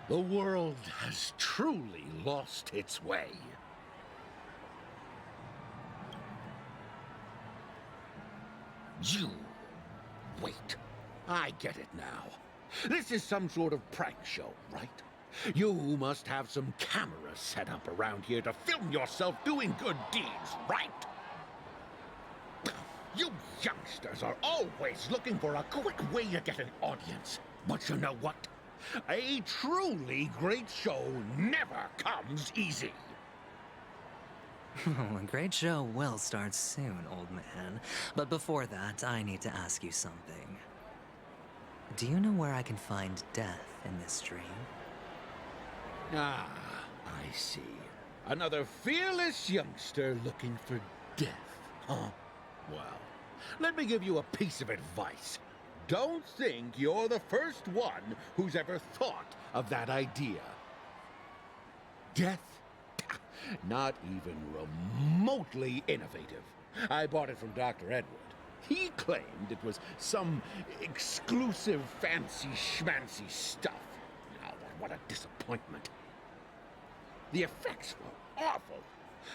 The world has truly lost its way. You... Wait. I get it now. This is some sort of prank show, right? You must have some cameras set up around here to film yourself doing good deeds, right? You youngsters are always looking for a quick way to get an audience. But you know what? A truly great show never comes easy. A great show will start soon, old man. But before that, I need to ask you something. Do you know where I can find death in this dream? Ah, I see. Another fearless youngster looking for death, huh? Well, let me give you a piece of advice. Don't think you're the first one who's ever thought of that idea. Death? Not even remotely innovative. I bought it from Dr. Edward. He claimed it was some exclusive fancy schmancy stuff. Now, what a disappointment. The effects were awful.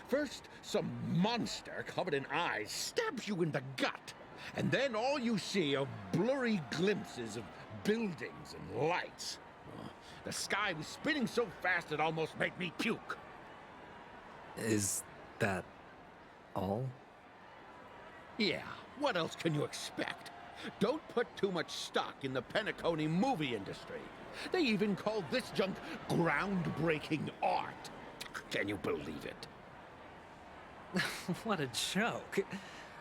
First, some monster covered in eyes stabs you in the gut. And then all you see are blurry glimpses of buildings and lights. The sky was spinning so fast it almost made me puke. Is that all? Yeah, what else can you expect? Don't put too much stock in the Penacony movie industry. They even called this junk groundbreaking art. Can you believe it? What a joke.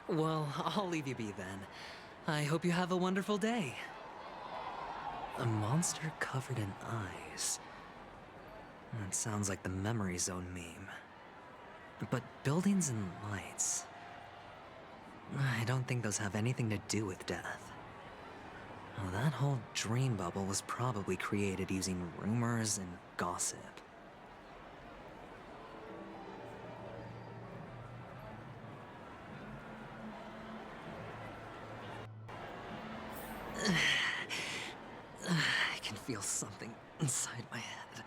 Well, I'll leave you be then. I hope you have a wonderful day. A monster covered in eyes. That sounds like the Memory Zone meme. But buildings and lights... I don't think those have anything to do with death. Well, that whole dream bubble was probably created using rumors and gossip. I can feel something inside my head.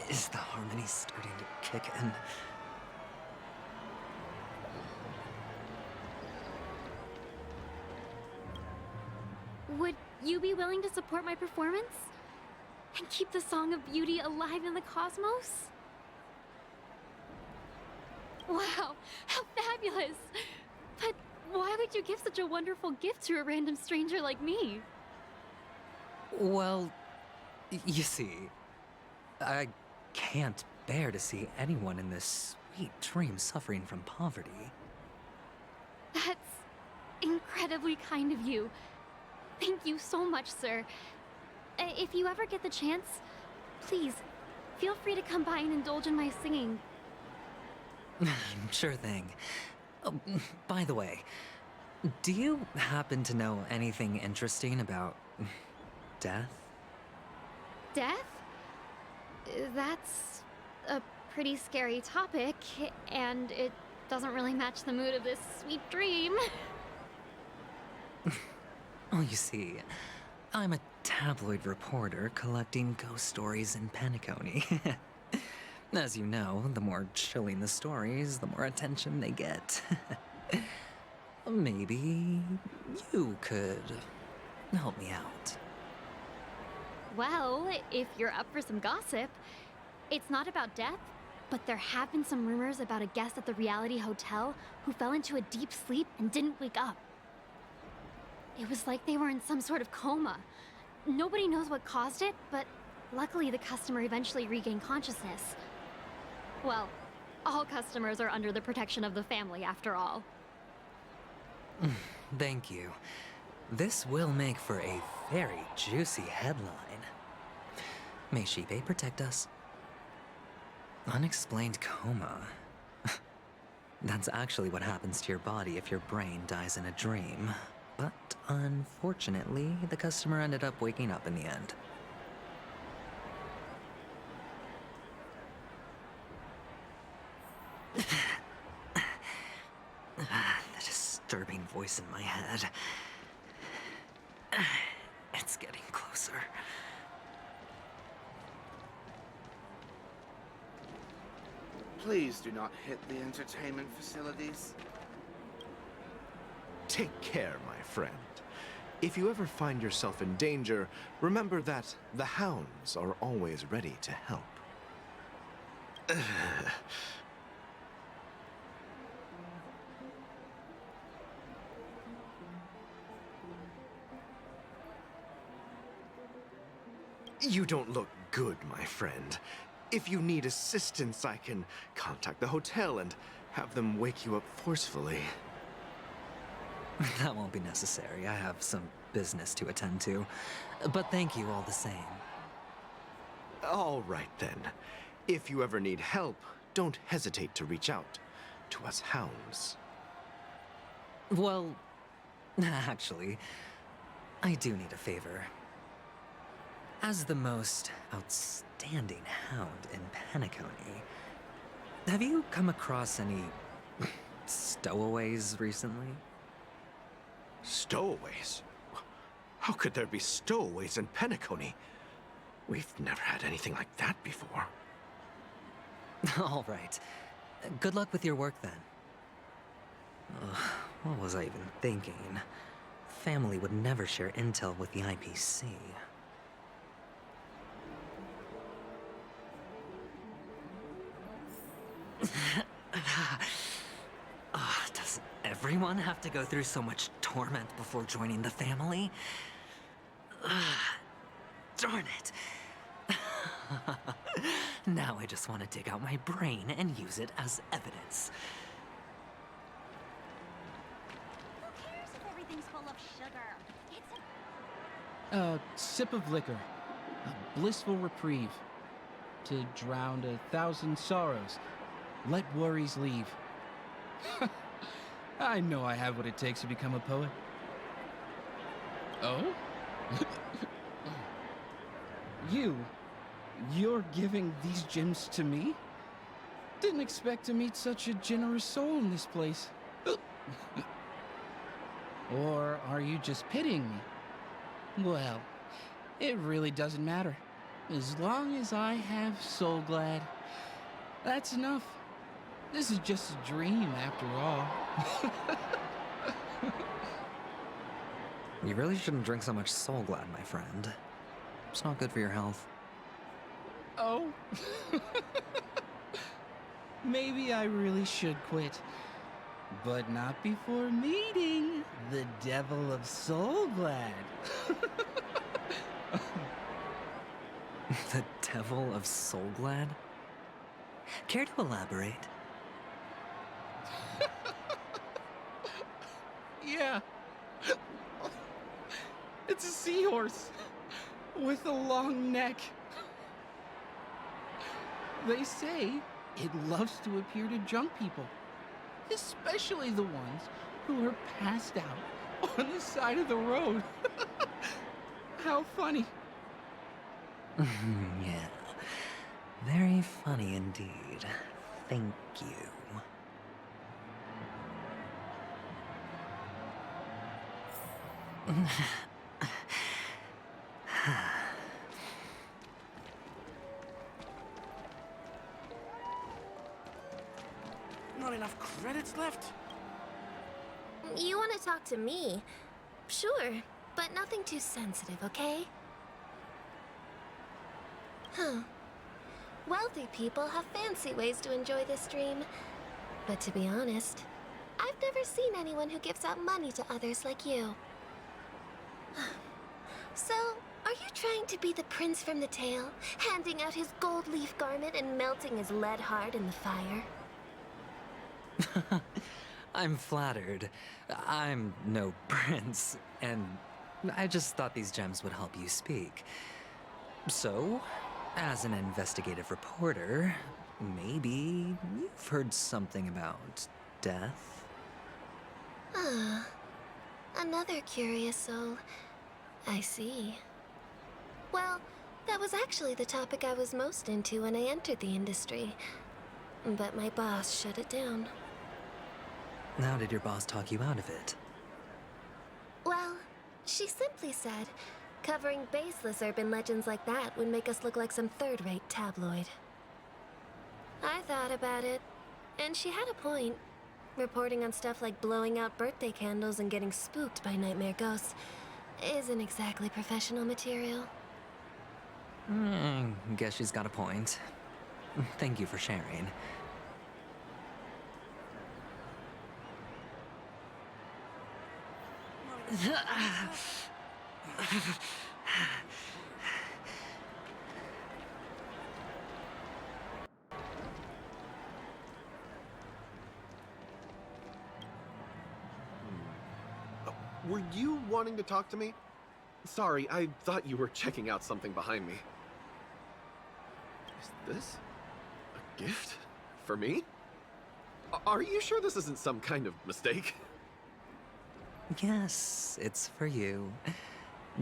Is the harmony starting to kick in? Would you be willing to support my performance? And keep the Song of Beauty alive in the cosmos? Wow, how fabulous! But why would you give such a wonderful gift to a random stranger like me? Well, you see, I can't bear to see anyone in this sweet dream suffering from poverty. That's incredibly kind of you. Thank you so much, sir. If you ever get the chance, please, feel free to come by and indulge in my singing. Sure thing. Oh, by the way, do you happen to know anything interesting about death? Death? That's a pretty scary topic, and it doesn't really match the mood of this sweet dream. Oh, you see, I'm a tabloid reporter collecting ghost stories in Penacony. As you know, the more chilling the stories, the more attention they get. Maybe you could help me out. Well, if you're up for some gossip, it's not about death, but there have been some rumors about a guest at the reality hotel who fell into a deep sleep and didn't wake up. It was like they were in some sort of coma. Nobody knows what caused it, but luckily the customer eventually regained consciousness. Well, all customers are under the protection of the family after all. Thank you. This will make for a very juicy headline. May Shibe protect us. Unexplained coma. That's actually what happens to your body if your brain dies in a dream. But unfortunately, the customer ended up waking up in the end. disturbing voice in my head. It's getting closer. Please do not hit the entertainment facilities. Take care, my friend. If you ever find yourself in danger, remember that the hounds are always ready to help. You don't look good, my friend. If you need assistance, I can contact the hotel and have them wake you up forcefully. That won't be necessary. I have some business to attend to. But thank you all the same. All right, then. If you ever need help, don't hesitate to reach out to us hounds. Well, actually, I do need a favor. As the most outstanding hound in Penacony, have you come across any stowaways recently? Stowaways? How could there be stowaways in Penacony? We've never had anything like that before. All right. Good luck with your work, then. What was I even thinking? Family would never share intel with the IPC. Does everyone have to go through so much torment before joining the family? Darn it. Now I just want to dig out my brain and use it as evidence. Who cares if everything's full of sugar? It's A sip of liquor, a blissful reprieve, to drown 1,000 sorrows. Let worries leave. I know I have what it takes to become a poet. Oh? You're giving these gems to me? Didn't expect to meet such a generous soul in this place. Or are you just pitying me? Well, it really doesn't matter. As long as I have Soul Glad, that's enough. This is just a dream after all. You really shouldn't drink so much Soul Glad, my friend. It's not good for your health. Oh? Maybe I really should quit. But not before meeting the Devil of Soul Glad. The Devil of Soul Glad? Care to elaborate? Yeah. It's a seahorse with a long neck. They say it loves to appear to drunk people, especially the ones who are passed out on the side of the road. How funny. Yeah. Very funny indeed. Thank you. Not enough credits left? You want to talk to me? Sure, but nothing too sensitive, okay? Huh. Wealthy people have fancy ways to enjoy this dream. But to be honest, I've never seen anyone who gives out money to others like you. So, are you trying to be the prince from the tale, handing out his gold leaf garment and melting his lead heart in the fire? I'm flattered. I'm no prince, and I just thought these gems would help you speak. So, as an investigative reporter, maybe you've heard something about death? Ah, another curious soul. I see. Well, that was actually the topic I was most into when I entered the industry. But my boss shut it down. How did your boss talk you out of it? Well, she simply said, covering baseless urban legends like that would make us look like some third-rate tabloid. I thought about it, and she had a point. Reporting on stuff like blowing out birthday candles and getting spooked by nightmare ghosts isn't exactly professional material. Guess she's got a point. Thank you for sharing. Were you wanting to talk to me? Sorry, I thought you were checking out something behind me. Is this a gift? For me? Are you sure this isn't some kind of mistake? Yes, it's for you.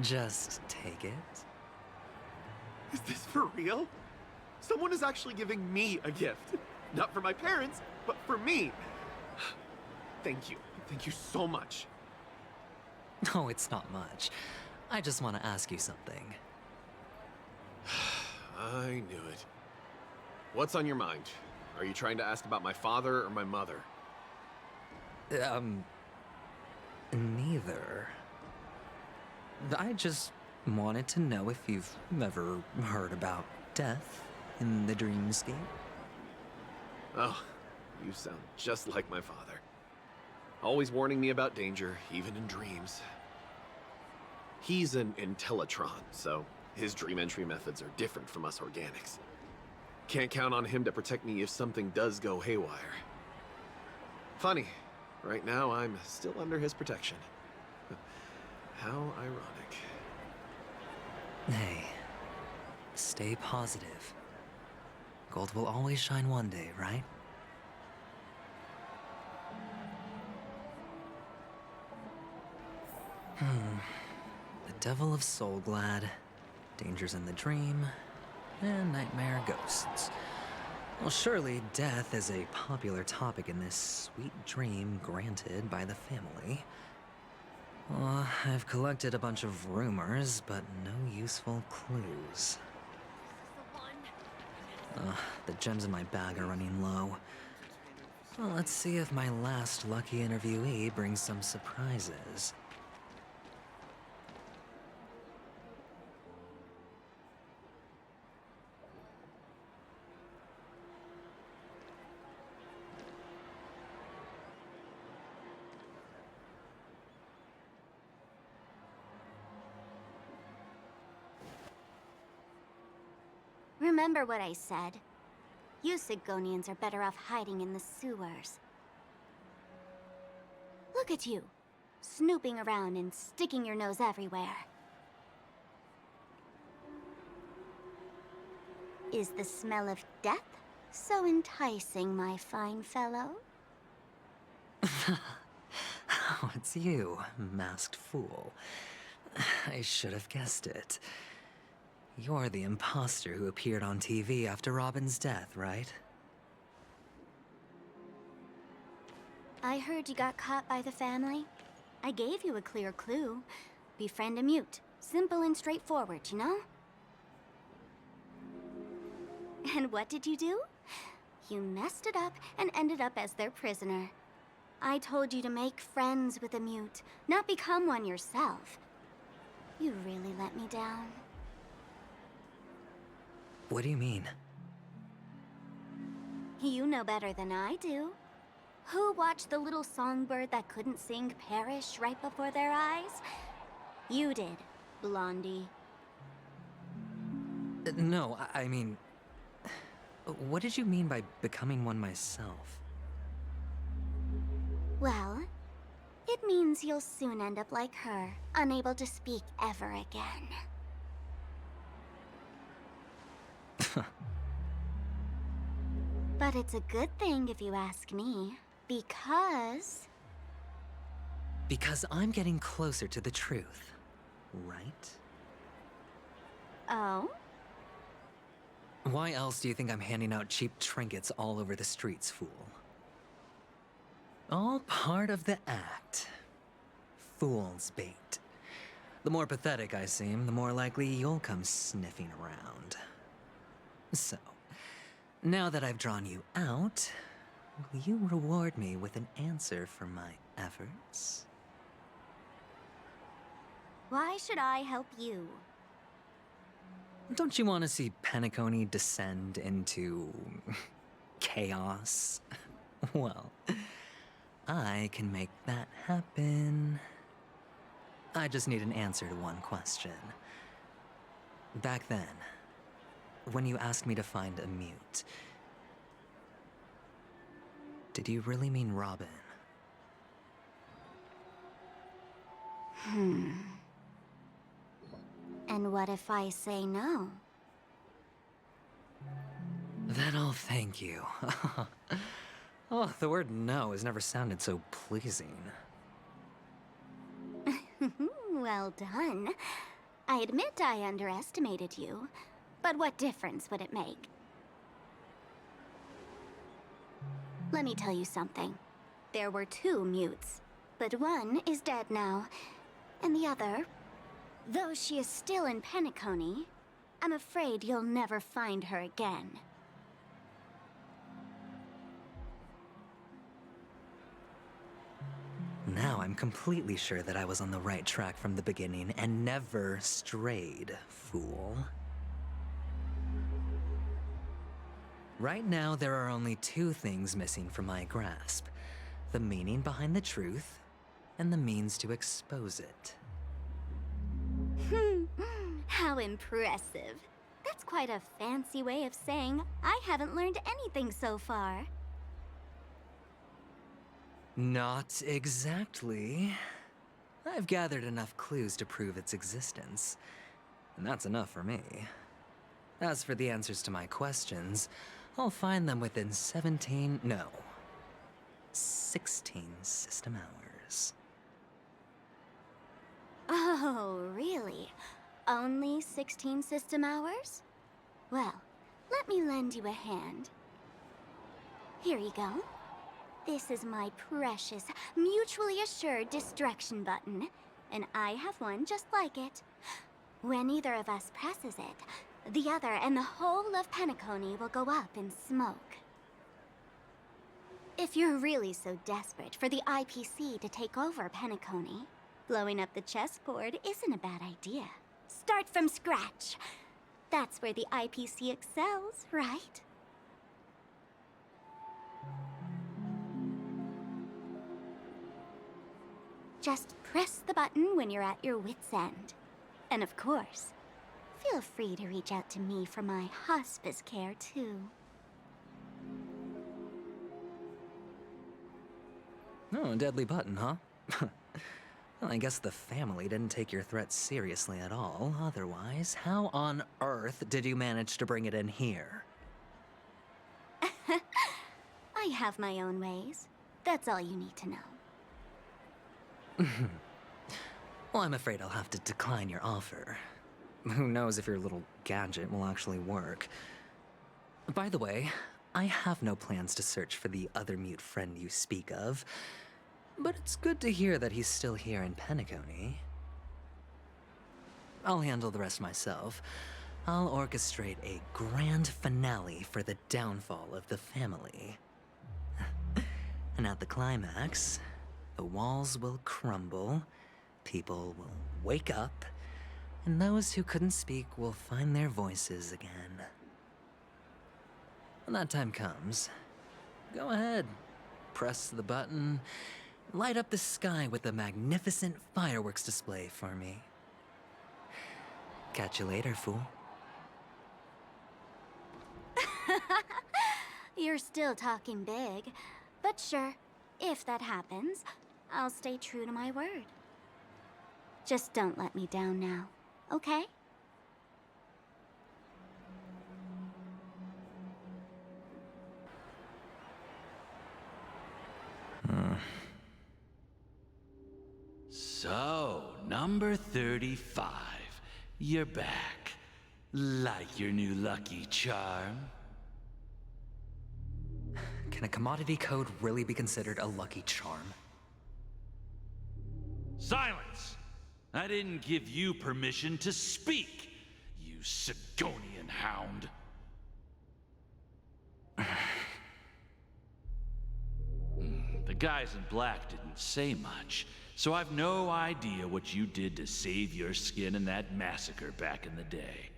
Just take it. Is this for real? Someone is actually giving me a gift. Not for my parents, but for me. Thank you. Thank you so much. Oh, it's not much. I just want to ask you something. I knew it. What's on your mind? Are you trying to ask about my father or my mother? Neither. I just wanted to know if you've ever heard about death in the dreamscape. Oh, you sound just like my father. Always warning me about danger, even in dreams. He's an Intellitron, so his dream entry methods are different from us organics. Can't count on him to protect me if something does go haywire. Funny, right now I'm still under his protection. How ironic. Hey, stay positive. Gold will always shine one day, right? The Devil of Soulglad, Dangers in the Dream, and Nightmare Ghosts. Well, surely death is a popular topic in this sweet dream granted by the family. Well, I've collected a bunch of rumors, but no useful clues. The gems in my bag are running low. Well, let's see if my last lucky interviewee brings some surprises. Remember what I said. You Sigonians are better off hiding in the sewers. Look at you, snooping around and sticking your nose everywhere. Is the smell of death so enticing, my fine fellow? Oh, it's you, masked fool. I should have guessed it. You're the imposter who appeared on TV after Robin's death, right? I heard you got caught by the family. I gave you a clear clue. Befriend a mute. Simple and straightforward, you know? And what did you do? You messed it up and ended up as their prisoner. I told you to make friends with a mute, not become one yourself. You really let me down. What do you mean? You know better than I do. Who watched the little songbird that couldn't sing perish right before their eyes? You did, Blondie. No, I mean... What did you mean by becoming one myself? Well, it means you'll soon end up like her, unable to speak ever again. But it's a good thing if you ask me, because... Because I'm getting closer to the truth, right? Oh? Why else do you think I'm handing out cheap trinkets all over the streets, fool? All part of the act. Fool's bait. The more pathetic I seem, the more likely you'll come sniffing around. So, now that I've drawn you out, will you reward me with an answer for my efforts? Why should I help you? Don't you want to see Penacony descend into chaos? Well, I can make that happen. I just need an answer to one question. Back then, when you asked me to find a mute, did you really mean Robin? And what if I say no? Then I'll thank you. Oh, the word no has never sounded so pleasing. Well done. I admit I underestimated you, but what difference would it make? Let me tell you something. There were 2 mutes, but one is dead now, and the other, though she is still in Penacony, I'm afraid you'll never find her again. Now I'm completely sure that I was on the right track from the beginning and never strayed, fool. Right now, there are only 2 things missing from my grasp. The meaning behind the truth, and the means to expose it. How impressive. That's quite a fancy way of saying I haven't learned anything so far. Not exactly. I've gathered enough clues to prove its existence, and that's enough for me. As for the answers to my questions, I'll find them within 16 system hours. Oh, really? Only 16 system hours? Well, let me lend you a hand. Here you go. This is my precious, mutually assured distraction button, and I have one just like it. When either of us presses it, the other and the whole of Penacony will go up in smoke. If you're really so desperate for the IPC to take over Penacony, blowing up the chessboard isn't a bad idea. Start from scratch. That's where the IPC excels, right? Just press the button when you're at your wit's end. And of course, feel free to reach out to me for my hospice care, too. Oh, a deadly button, huh? Well, I guess the family didn't take your threat seriously at all. Otherwise, how on earth did you manage to bring it in here? I have my own ways. That's all you need to know. Well, I'm afraid I'll have to decline your offer. Who knows if your little gadget will actually work. By the way, I have no plans to search for the other mute friend you speak of, but it's good to hear that he's still here in Penacony. I'll handle the rest myself. I'll orchestrate a grand finale for the downfall of the family. And at the climax, the walls will crumble, people will wake up, and those who couldn't speak will find their voices again. When that time comes, go ahead, press the button, light up the sky with a magnificent fireworks display for me. Catch you later, fool. You're still talking big, but sure, if that happens, I'll stay true to my word. Just don't let me down now, okay? So, number 35. You're back. Like your new lucky charm? Can a commodity code really be considered a lucky charm? Silence! I didn't give you permission to speak, you Sidonian hound. The guys in black didn't say much, so I've no idea what you did to save your skin in that massacre back in the day.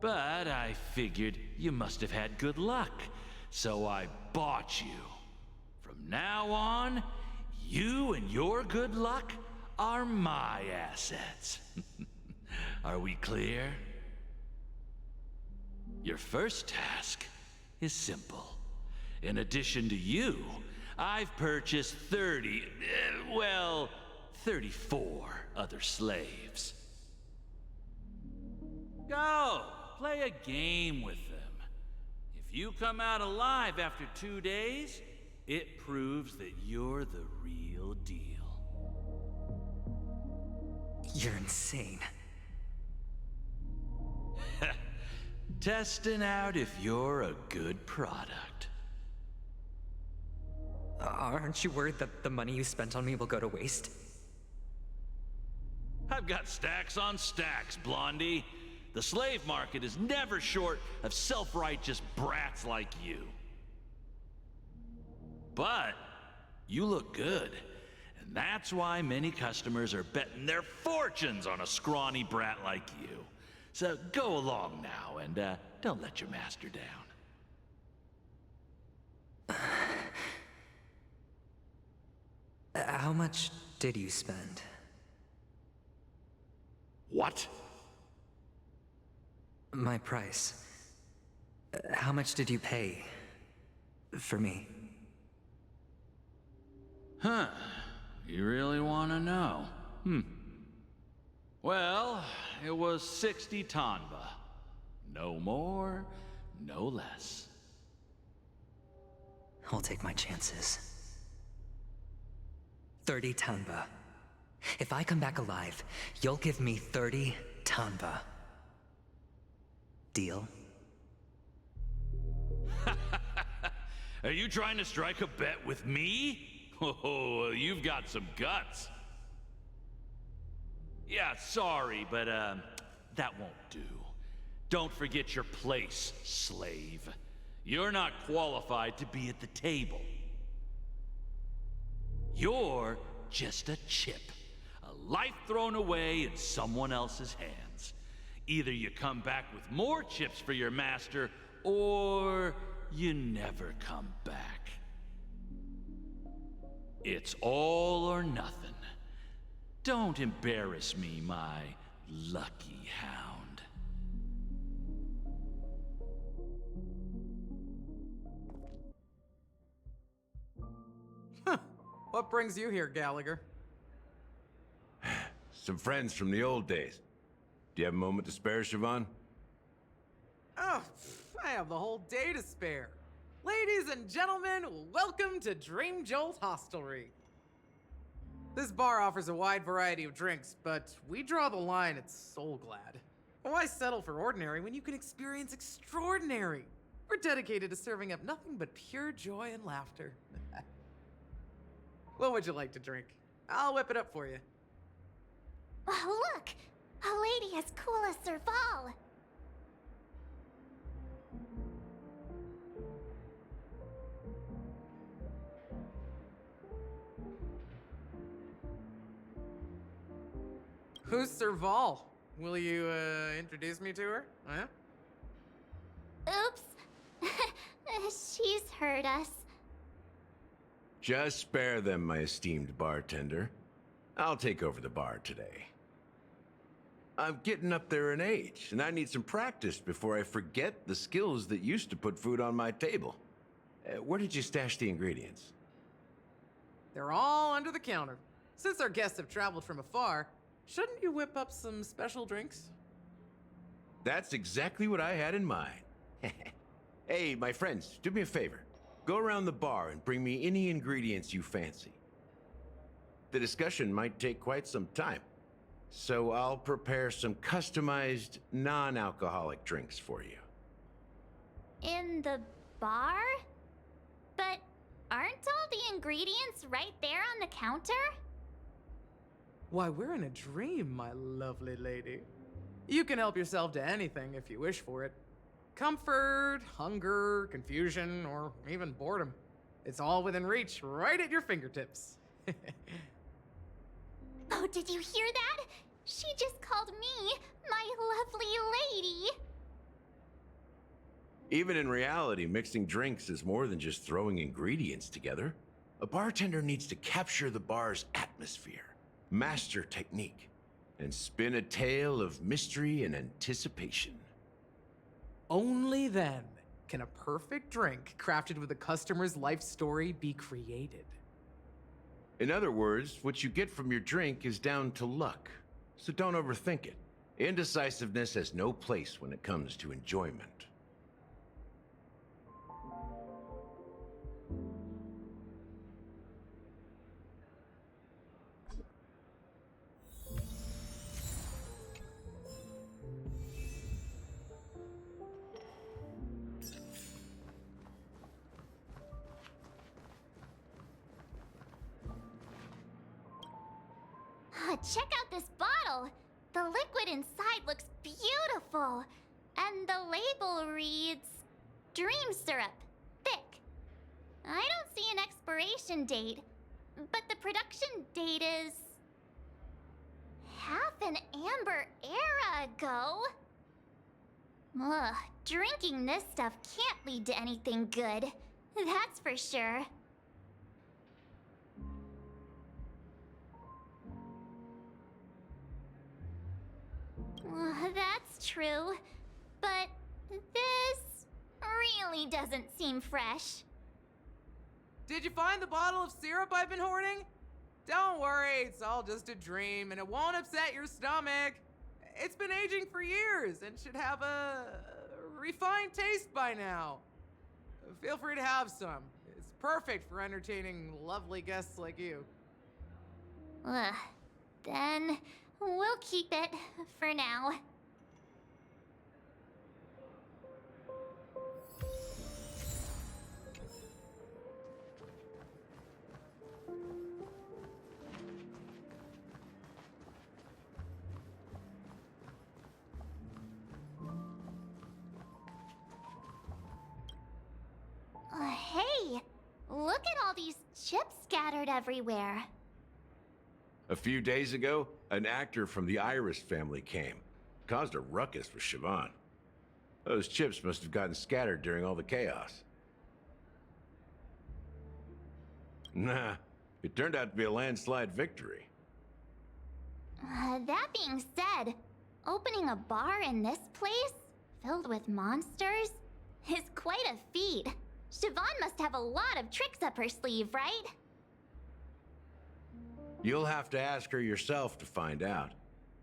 But I figured you must have had good luck, so I bought you. From now on, you and your good luck are my assets. Are we clear? Your first task is simple. In addition to you, I've purchased 34 other slaves. Go, play a game with them. If you come out alive after 2 days, it proves that you're the real deal. You're insane. Testing out if you're a good product. Aren't you worried that the money you spent on me will go to waste? I've got stacks on stacks, Blondie. The slave market is never short of self-righteous brats like you. But you look good, and that's why many customers are betting their fortunes on a scrawny brat like you. So go along now, and don't let your master down. How much did you spend? What? My price. How much did you pay for me? Huh. You really want to know? Well, it was 60 tanba. No more, no less. I'll take my chances. 30 tanba. If I come back alive, you'll give me 30 tanba. Deal? Are you trying to strike a bet with me? Oh, you've got some guts. Yeah, sorry, but that won't do. Don't forget your place, slave. You're not qualified to be at the table. You're just a chip. A life thrown away in someone else's hands. Either you come back with more chips for your master, or you never come back. It's all or nothing. Don't embarrass me, my lucky hound. What brings you here, Gallagher? Some friends from the old days. Do you have a moment to spare, Siobhan? Oh, I have the whole day to spare. Ladies and gentlemen, welcome to Dream Jolt Hostelry. This bar offers a wide variety of drinks, but we draw the line at Soul Glad. Why settle for ordinary when you can experience extraordinary? We're dedicated to serving up nothing but pure joy and laughter. What would you like to drink? I'll whip it up for you. Oh, look! A lady as cool as Serval! Who's Serval? Will you, introduce me to her? Huh? Oops. She's heard us. Just spare them, my esteemed bartender. I'll take over the bar today. I'm getting up there in age, and I need some practice before I forget the skills that used to put food on my table. Where did you stash the ingredients? They're all under the counter. Since our guests have traveled from afar, shouldn't you whip up some special drinks? That's exactly what I had in mind. Hey, my friends, do me a favor. Go around the bar and bring me any ingredients you fancy. The discussion might take quite some time, so I'll prepare some customized, non-alcoholic drinks for you. In the bar? But aren't all the ingredients right there on the counter? Why, we're in a dream, my lovely lady. You can help yourself to anything if you wish for it. Comfort, hunger, confusion, or even boredom. It's all within reach, right at your fingertips. Oh, did you hear that? She just called me my lovely lady. Even in reality, mixing drinks is more than just throwing ingredients together. A bartender needs to capture the bar's atmosphere, master technique, and spin a tale of mystery and anticipation. Only then can a perfect drink crafted with a customer's life story be created. In other words, what you get from your drink is down to luck, so don't overthink it. Indecisiveness has no place when it comes to enjoyment. Check out this bottle. The liquid inside looks beautiful. And the label reads, Dream Syrup, thick. I don't see an expiration date, but the production date is half an amber era ago. Ugh, drinking this stuff can't lead to anything good. That's for sure. That's true, but this really doesn't seem fresh. Did you find the bottle of syrup I've been hoarding? Don't worry, it's all just a dream and it won't upset your stomach. It's been aging for years and should have a refined taste by now. Feel free to have some. It's perfect for entertaining lovely guests like you. Then we'll keep it for now. Hey, look at all these chips scattered everywhere. A few days ago, an actor from the Iris family came. Caused a ruckus with Siobhan. Those chips must have gotten scattered during all the chaos. Nah, it turned out to be a landslide victory. That being said, opening a bar in this place, filled with monsters, is quite a feat. Siobhan must have a lot of tricks up her sleeve, right? You'll have to ask her yourself to find out.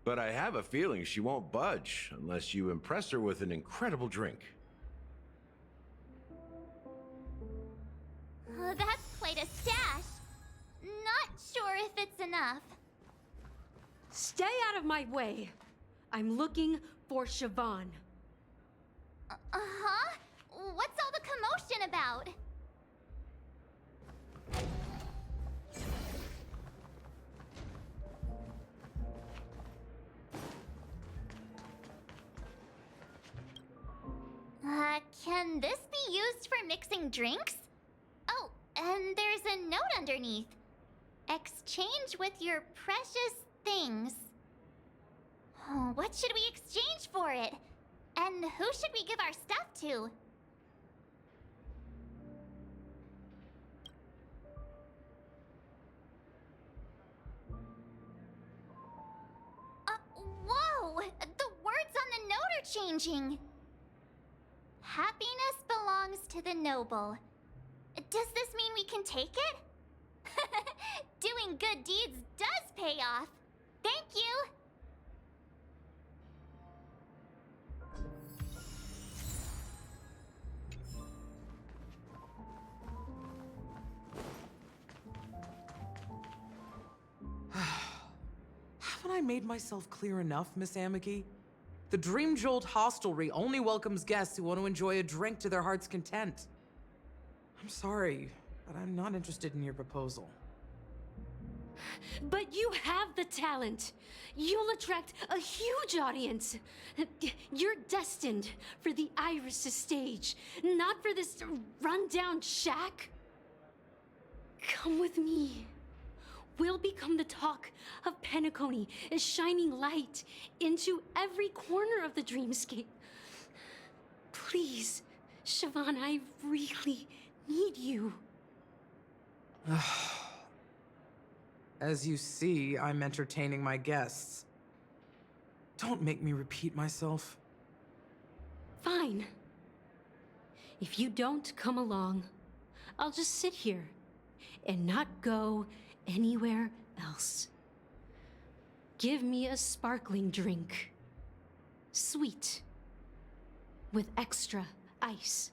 But I have a feeling she won't budge unless you impress her with an incredible drink. That's quite a stash. Not sure if it's enough. Stay out of my way. I'm looking for Siobhan. Uh-huh? What's all the commotion about? Can this be used for mixing drinks? Oh, and there's a note underneath. Exchange with your precious things. Oh, what should we exchange for it? And who should we give our stuff to? Whoa! The words on the note are changing. Happiness belongs to the noble. Does this mean we can take it? Doing good deeds does pay off. Thank you. Haven't I made myself clear enough, Miss Amiki? The Dream Jolt Hostelry only welcomes guests who want to enjoy a drink to their heart's content. I'm sorry, but I'm not interested in your proposal. But you have the talent. You'll attract a huge audience. You're destined for the Iris' stage, not for this rundown shack. Come with me. We'll become the talk of Penacony, shining light into every corner of the dreamscape. Please, Siobhan, I really need you. As you see, I'm entertaining my guests. Don't make me repeat myself. Fine. If you don't come along, I'll just sit here and not go anywhere else. Give me a sparkling drink. Sweet. With extra ice.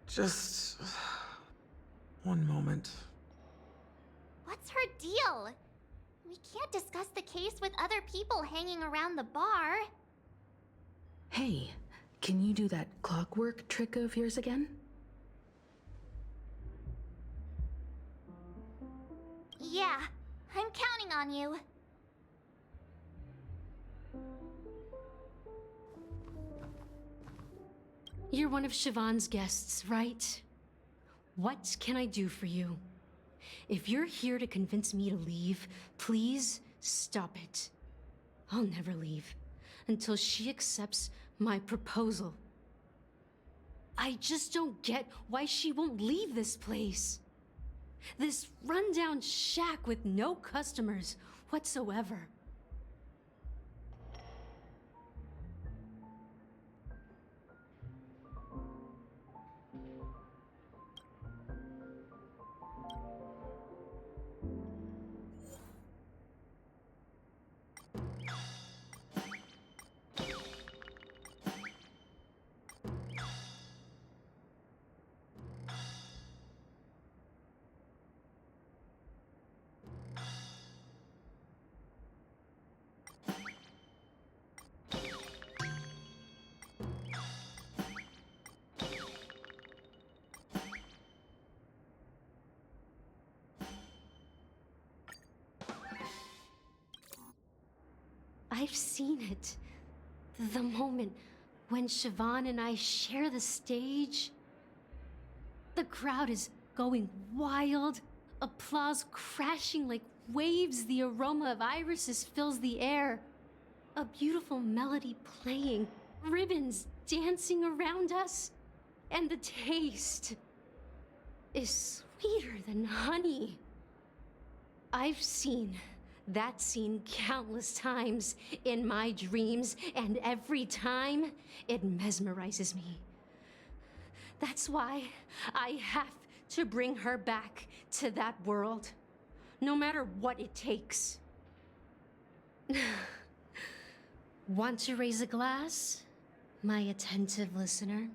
Just one moment. What's her deal? We can't discuss the case with other people hanging around the bar. Hey, can you do that clockwork trick of yours again? Yeah, I'm counting on you. You're one of Siobhan's guests, right? What can I do for you? If you're here to convince me to leave, please stop it. I'll never leave until she accepts my proposal. I just don't get why she won't leave this place. This rundown shack with no customers whatsoever. I've seen it. The moment when Siobhan and I share the stage. The crowd is going wild, applause crashing like waves, the aroma of irises fills the air. A beautiful melody playing, ribbons dancing around us, and the taste is sweeter than honey. I've seen that scene countless times in my dreams, and every time it mesmerizes me. That's why I have to bring her back to that world, no matter what it takes. Want to raise a glass, my attentive listener?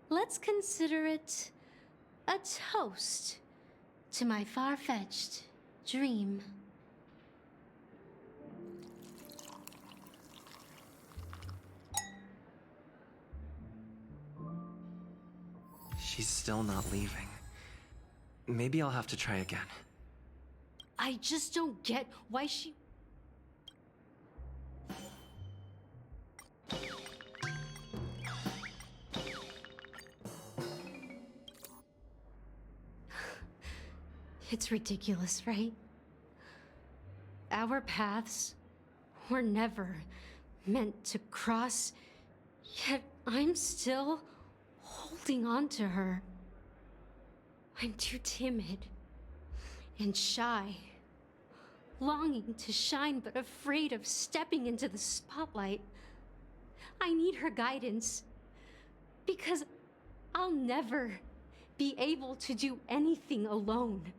Let's consider it a toast to my far-fetched dream. She's still not leaving. Maybe I'll have to try again. I just don't get why she... It's ridiculous, right? Our paths were never meant to cross, yet I'm still holding on to her. I'm too timid and shy, longing to shine but afraid of stepping into the spotlight. I need her guidance because I'll never be able to do anything alone.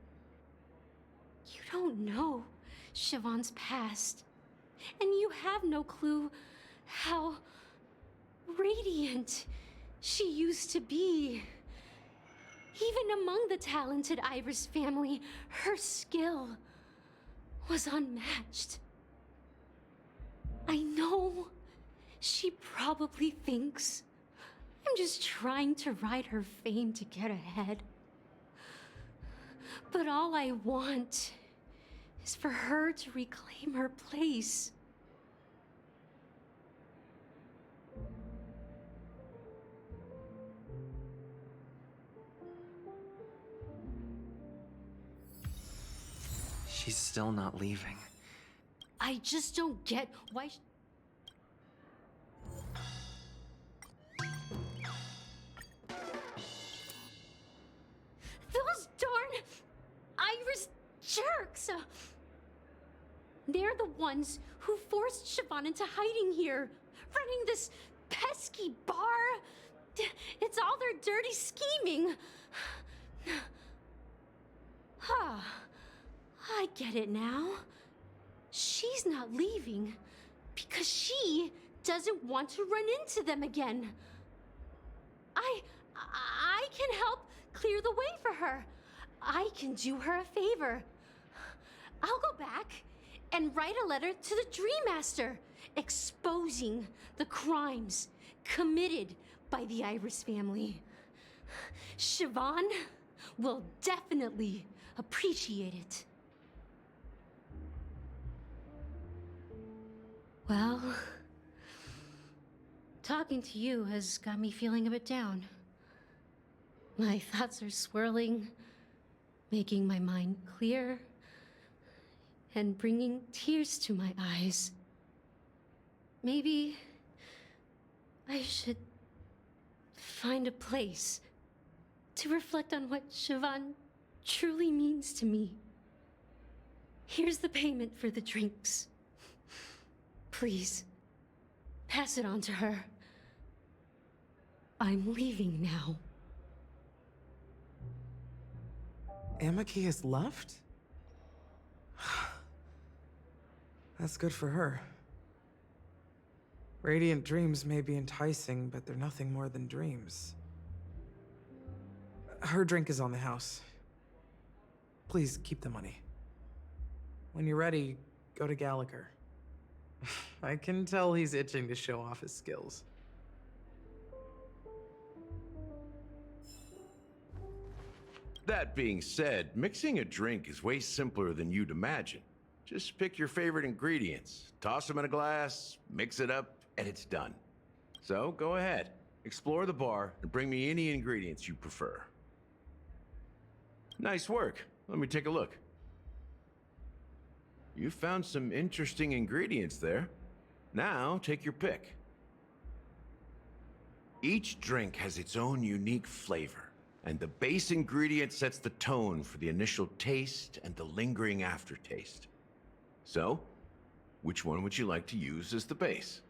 You don't know Siobhan's past, and you have no clue how radiant she used to be. Even among the talented Iris family, her skill was unmatched. I know she probably thinks I'm just trying to ride her fame to get ahead. But all I want is for her to reclaim her place. She's still not leaving. I just don't get why. Those darn Iris jerks! They're the ones who forced Siobhan into hiding here, running this pesky bar. It's all their dirty scheming. I get it now. She's not leaving because she doesn't want to run into them again. I can help clear the way for her. I can do her a favor. I'll go back and write a letter to the Dream Master exposing the crimes committed by the Iris family. Siobhan will definitely appreciate it. Well, talking to you has got me feeling a bit down. My thoughts are swirling, making my mind clear, and bringing tears to my eyes. Maybe I should find a place to reflect on what Siobhan truly means to me. Here's the payment for the drinks. Please, pass it on to her. I'm leaving now. Amaki has left? That's good for her. Radiant dreams may be enticing, but they're nothing more than dreams. Her drink is on the house. Please keep the money. When you're ready, go to Gallagher. I can tell he's itching to show off his skills. That being said, mixing a drink is way simpler than you'd imagine. Just pick your favorite ingredients, toss them in a glass, mix it up, and it's done. So go ahead, explore the bar, and bring me any ingredients you prefer. Nice work. Let me take a look. You found some interesting ingredients there. Now, take your pick. Each drink has its own unique flavor, and the base ingredient sets the tone for the initial taste and the lingering aftertaste. So, which one would you like to use as the base?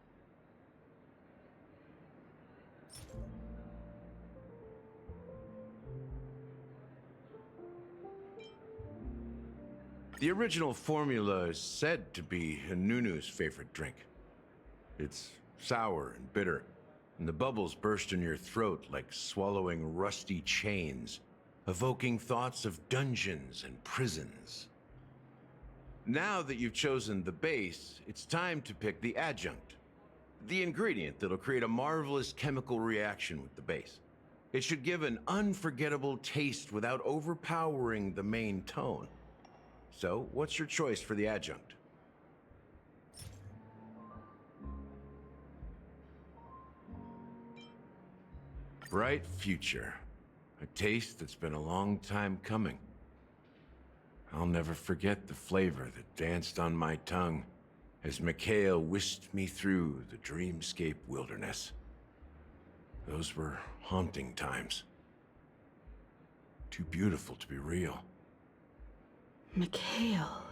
The original formula is said to be Nunu's favorite drink. It's sour and bitter, and the bubbles burst in your throat like swallowing rusty chains, evoking thoughts of dungeons and prisons. Now that you've chosen the base, it's time to pick the adjunct, the ingredient that'll create a marvelous chemical reaction with the base. It should give an unforgettable taste without overpowering the main tone. So, what's your choice for the adjunct? Bright future. A taste that's been a long time coming. I'll never forget the flavor that danced on my tongue as Mikhail whisked me through the dreamscape wilderness. Those were haunting times. Too beautiful to be real. Mikhail.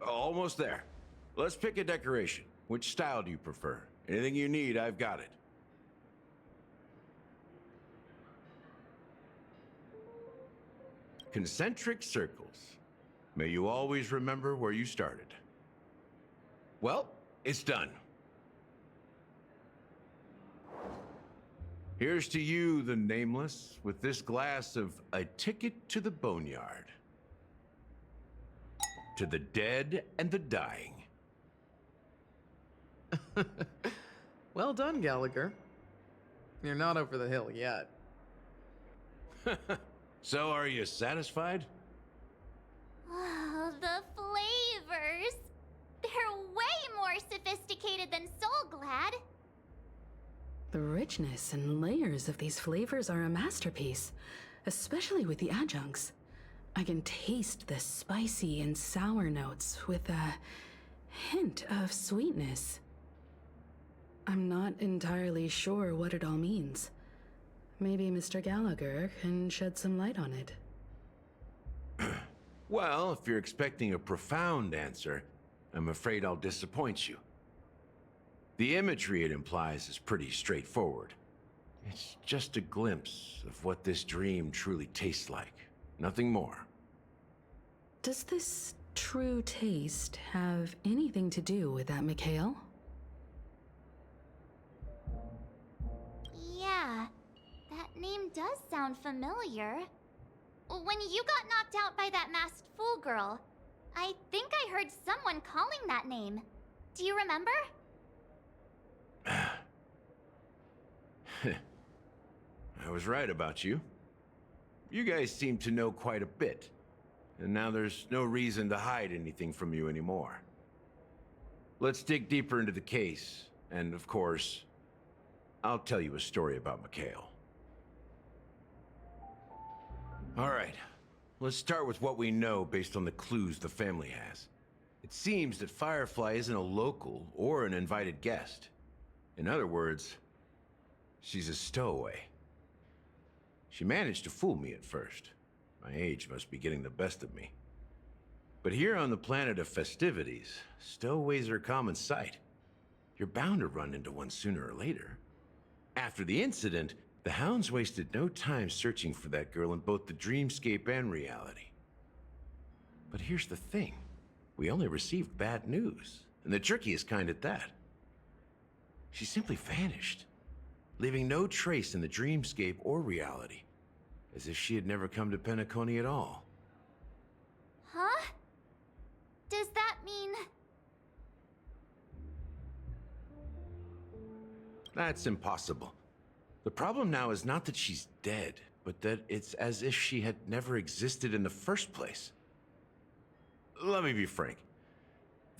Almost there. Let's pick a decoration. Which style do you prefer? Anything you need, I've got it. Concentric circles. May you always remember where you started. Well, it's done. Here's to you, the nameless, with this glass of a ticket to the boneyard. To the dead and the dying. Well done, Gallagher. You're not over the hill yet. So, are you satisfied? Oh, the flavors! They're way more sophisticated than Soulglad. The richness and layers of these flavors are a masterpiece, especially with the adjuncts. I can taste the spicy and sour notes with a hint of sweetness. I'm not entirely sure what it all means. Maybe Mr. Gallagher can shed some light on it. Well, if you're expecting a profound answer, I'm afraid I'll disappoint you. The imagery it implies is pretty straightforward. It's just a glimpse of what this dream truly tastes like. Nothing more. Does this true taste have anything to do with that Mikhail? Yeah, that name does sound familiar. When you got knocked out by that masked fool girl, I think I heard someone calling that name. Do you remember? I was right about you. You guys seem to know quite a bit, and now there's no reason to hide anything from you anymore. Let's dig deeper into the case, and of course, I'll tell you a story about Mikhail. All right, let's start with what we know based on the clues the family has. It seems that Firefly isn't a local or an invited guest. In other words, she's a stowaway. She managed to fool me at first. My age must be getting the best of me. But here on the planet of festivities, stowaways are a common sight. You're bound to run into one sooner or later. After the incident, the hounds wasted no time searching for that girl in both the dreamscape and reality. But here's the thing. We only received bad news, and the trickiest kind at that. She simply vanished, leaving no trace in the dreamscape or reality, as if she had never come to Penacony at all. Huh? Does that mean... That's impossible. The problem now is not that she's dead, but that it's as if she had never existed in the first place. Let me be frank.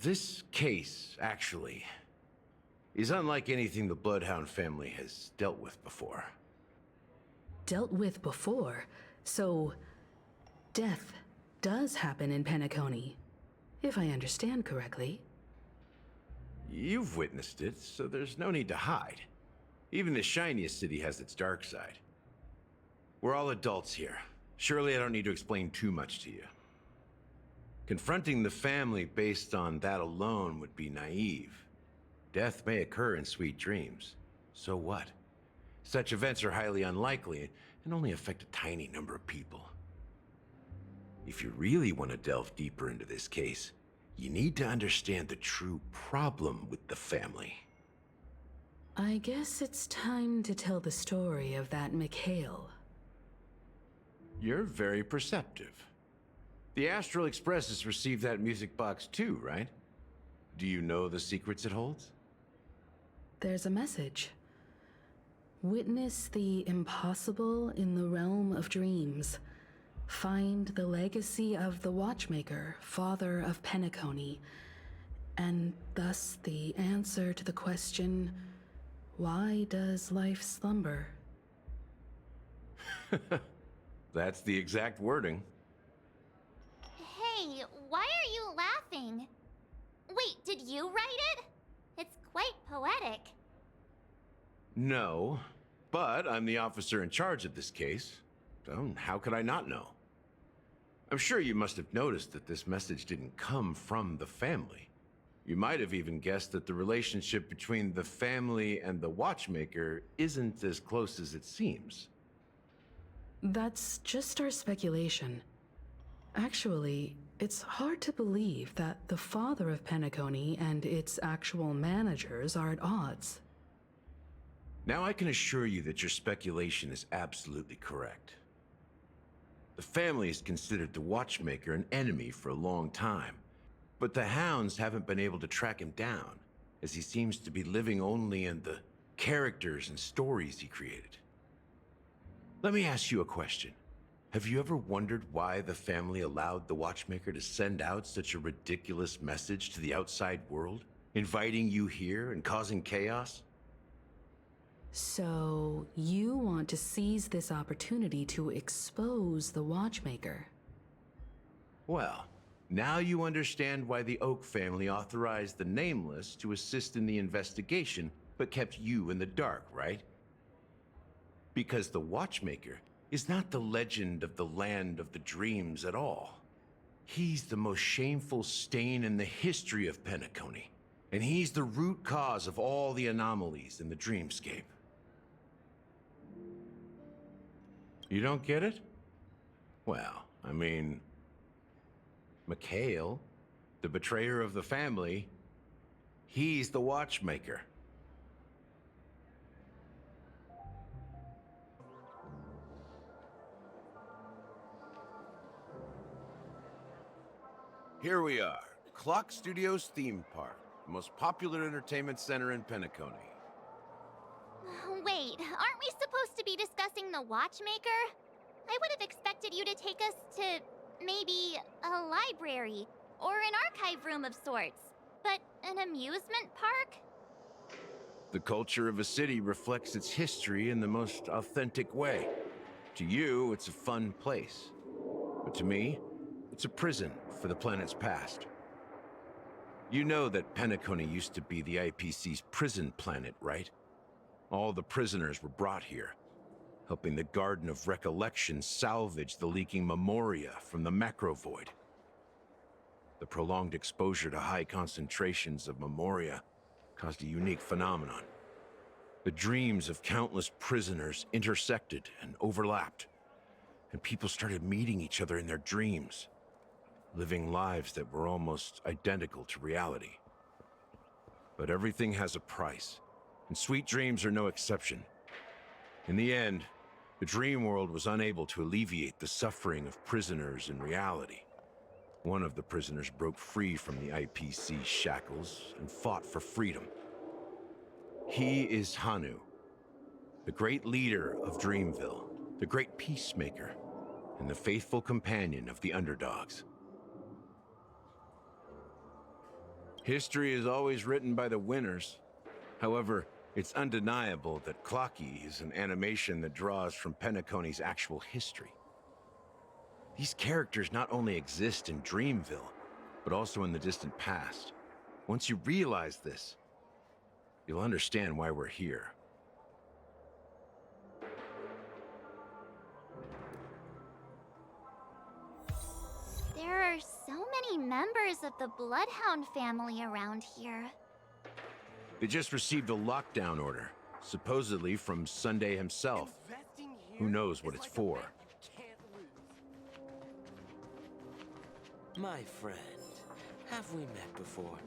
This case, actually, is unlike anything the Bloodhound family has dealt with before. Dealt with before? So, death does happen in Penacony, if I understand correctly. You've witnessed it, so there's no need to hide. Even the shiniest city has its dark side. We're all adults here. Surely I don't need to explain too much to you. Confronting the family based on that alone would be naive. Death may occur in sweet dreams. So what? Such events are highly unlikely and only affect a tiny number of people. If you really want to delve deeper into this case, you need to understand the true problem with the family. I guess it's time to tell the story of that Mikhail. You're very perceptive. The Astral Express has received that music box too, right? Do you know the secrets it holds? There's a message. Witness the impossible in the realm of dreams. Find the legacy of the Watchmaker, father of Penacony, and thus the answer to the question, why does life slumber? That's the exact wording. Hey, why are you laughing? Wait, did you write it? It's quite poetic. No, but I'm the officer in charge of this case. So how could I not know? I'm sure you must have noticed that this message didn't come from the family. You might have even guessed that the relationship between the family and the Watchmaker isn't as close as it seems. That's just our speculation. Actually, it's hard to believe that the father of Penacony and its actual managers are at odds. Now I can assure you that your speculation is absolutely correct. The family has considered the Watchmaker an enemy for a long time, but the Hounds haven't been able to track him down, as he seems to be living only in the characters and stories he created. Let me ask you a question. Have you ever wondered why the family allowed the Watchmaker to send out such a ridiculous message to the outside world, inviting you here and causing chaos? So, you want to seize this opportunity to expose the Watchmaker? Well, now you understand why the Oak family authorized the Nameless to assist in the investigation, but kept you in the dark, right? Because the Watchmaker is not the legend of the Land of the Dreams at all. He's the most shameful stain in the history of Penacony, and he's the root cause of all the anomalies in the dreamscape. You don't get it? Well, I mean, Mikhail, the betrayer of the family, he's the Watchmaker. Here we are, Clock Studios theme park, the most popular entertainment center in Penacony. Wait, aren't we supposed to be discussing the Watchmaker? I would have expected you to take us to maybe a library or an archive room of sorts. But an amusement park? The culture of a city reflects its history in the most authentic way. To you, it's a fun place. But to me, it's a prison for the planet's past. You know that Penacony used to be the IPC's prison planet, right? All the prisoners were brought here, helping the Garden of Recollection salvage the leaking memoria from the macrovoid. The prolonged exposure to high concentrations of memoria caused a unique phenomenon. The dreams of countless prisoners intersected and overlapped, and people started meeting each other in their dreams, living lives that were almost identical to reality. But everything has a price, and sweet dreams are no exception. In the end, the dream world was unable to alleviate the suffering of prisoners in reality. One of the prisoners broke free from the IPC shackles and fought for freedom. He is Hanu, the great leader of Dreamville, the great peacemaker, and the faithful companion of the underdogs. History is always written by the winners. However, it's undeniable that Clocky is an animation that draws from Penacony's actual history. These characters not only exist in Dreamville, but also in the distant past. Once you realize this, you'll understand why we're here. There are so many members of the Bloodhound family around here. They just received a lockdown order, supposedly from Sunday himself. Who knows what it's for? My friend, have we met before?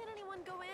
can't anyone go in?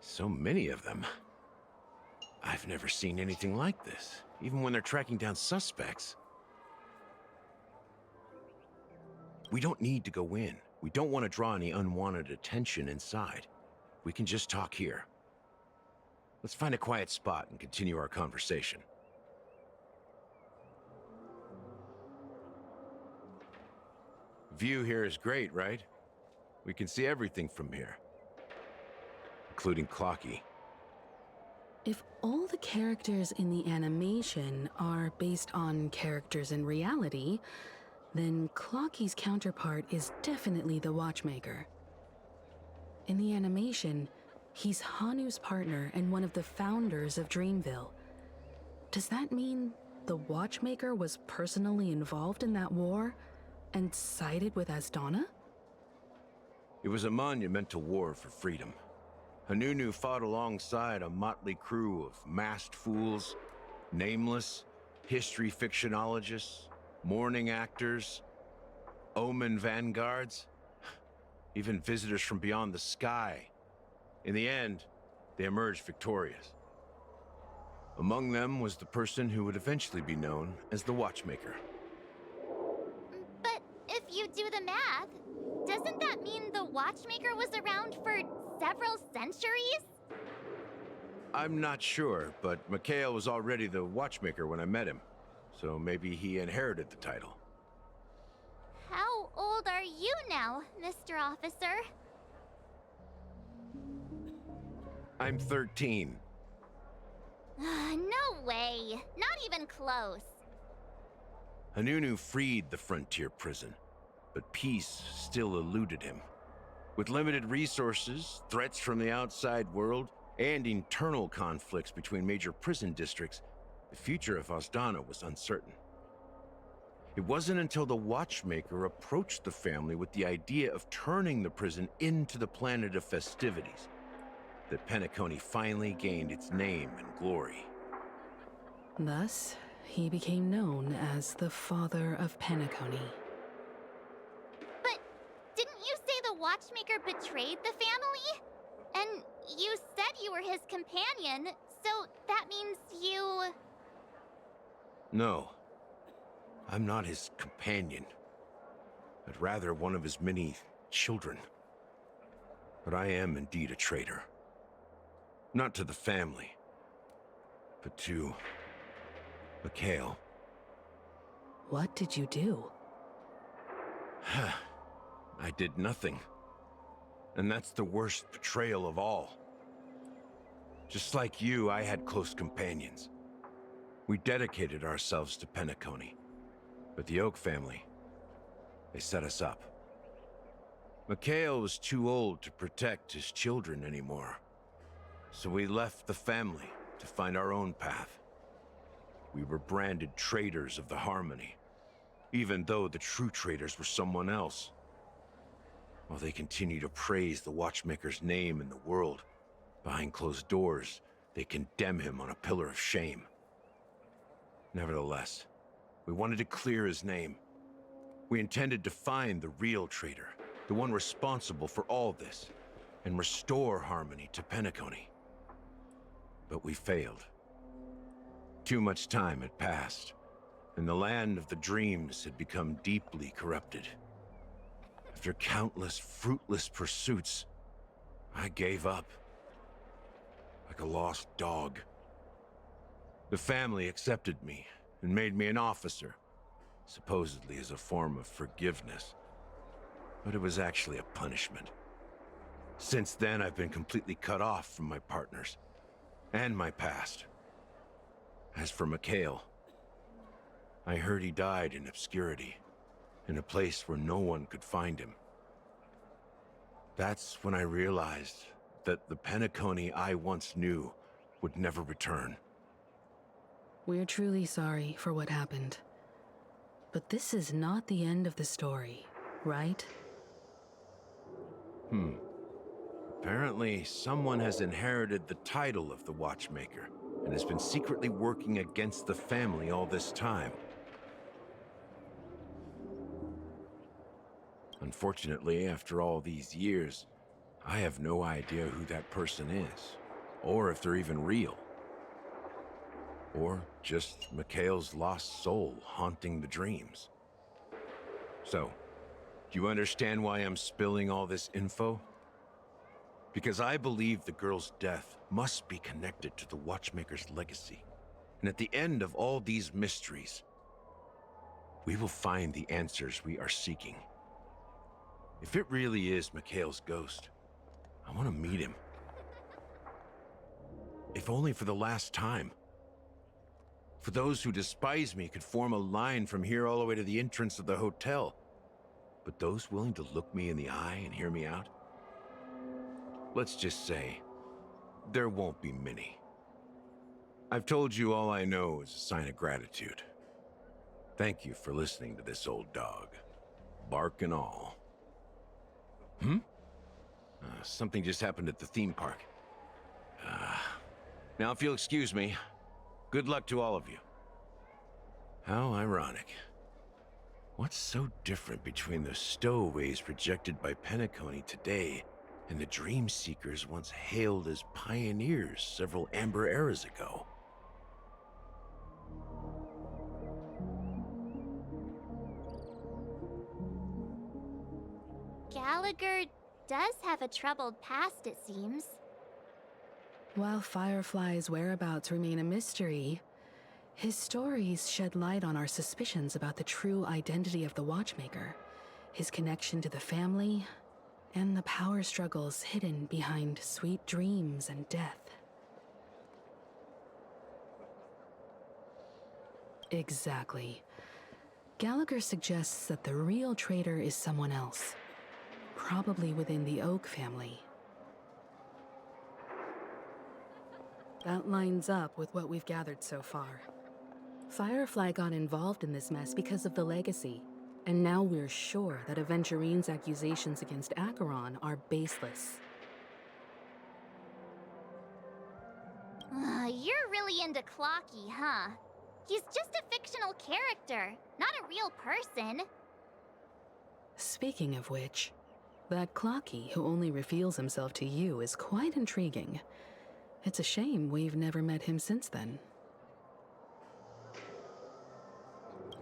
So many of them. I've never seen anything like this, even when they're tracking down suspects. We don't need to go in. We don't want to draw any unwanted attention inside. We can just talk here. Let's find a quiet spot and continue our conversation. View here is great, right? We can see everything from here, including Clocky. If all the characters in the animation are based on characters in reality, then Clocky's counterpart is definitely the Watchmaker. In the animation, he's Hanu's partner and one of the founders of Dreamville. Does that mean the Watchmaker was personally involved in that war and sided with Asdana? It was a monumental war for freedom. Hanunu fought alongside a motley crew of masked fools, nameless, history fictionologists, mourning actors, omen vanguards, even visitors from beyond the sky. In the end, they emerged victorious. Among them was the person who would eventually be known as the Watchmaker. But if you do the math, doesn't that mean the Watchmaker was around for several centuries? I'm not sure, but Mikhail was already the Watchmaker when I met him, so maybe he inherited the title. How old are you now, Mr. Officer? I'm 13. No way. Not even close. Hanunu freed the frontier prison, but peace still eluded him. With limited resources, threats from the outside world, and internal conflicts between major prison districts, the future of Asdana was uncertain. It wasn't until the Watchmaker approached the family with the idea of turning the prison into the planet of festivities that Penacony finally gained its name and glory. Thus, he became known as the Father of Penacony. But didn't you say the Watchmaker betrayed the family? And you said you were his companion, so that means you... No, I'm not his companion, but rather one of his many children. But I am indeed a traitor. Not to the family, but to Mikhail. What did you do? I did nothing. And that's the worst betrayal of all. Just like you, I had close companions. We dedicated ourselves to Penacony. But the Oak family, they set us up. Mikhail was too old to protect his children anymore. So we left the family to find our own path. We were branded traitors of the Harmony, even though the true traitors were someone else. While they continue to praise the Watchmaker's name in the world, behind closed doors, they condemn him on a pillar of shame. Nevertheless, we wanted to clear his name. We intended to find the real traitor, the one responsible for all this, and restore harmony to Penacony. But we failed. Too much time had passed, and the land of the dreams had become deeply corrupted. After countless fruitless pursuits, I gave up. Like a lost dog. The family accepted me and made me an officer, supposedly as a form of forgiveness. But it was actually a punishment. Since then, I've been completely cut off from my partners and my past. As for Mikhail, I heard he died in obscurity, in a place where no one could find him. That's when I realized that the Penacony I once knew would never return. We're truly sorry for what happened. But this is not the end of the story, right? Apparently, someone has inherited the title of the Watchmaker and has been secretly working against the family all this time. Unfortunately, after all these years, I have no idea who that person is, or if they're even real. Or just Mikhail's lost soul haunting the dreams. So, do you understand why I'm spilling all this info? Because I believe the girl's death must be connected to the Watchmaker's legacy. And at the end of all these mysteries, we will find the answers we are seeking. If it really is Mikhail's ghost, I want to meet him. If only for the last time. For those who despise me could form a line from here all the way to the entrance of the hotel. But those willing to look me in the eye and hear me out? Let's just say, there won't be many. I've told you all I know is a sign of gratitude. Thank you for listening to this old dog. Bark and all. Something just happened at the theme park. Now if you'll excuse me, good luck to all of you. How ironic. What's so different between the stowaways projected by Penacony today and the dream seekers once hailed as pioneers several amber eras ago? Gallagher does have a troubled past, it seems. While Firefly's whereabouts remain a mystery, his stories shed light on our suspicions about the true identity of the Watchmaker, his connection to the family, and the power struggles hidden behind sweet dreams and death. Exactly. Gallagher suggests that the real traitor is someone else, probably within the Oak family. That lines up with what we've gathered so far. Firefly got involved in this mess because of the legacy, and now we're sure that Aventurine's accusations against Acheron are baseless. You're really into Clocky, huh? He's just a fictional character, not a real person. Speaking of which, that Clocky who only reveals himself to you is quite intriguing. It's a shame we've never met him since then.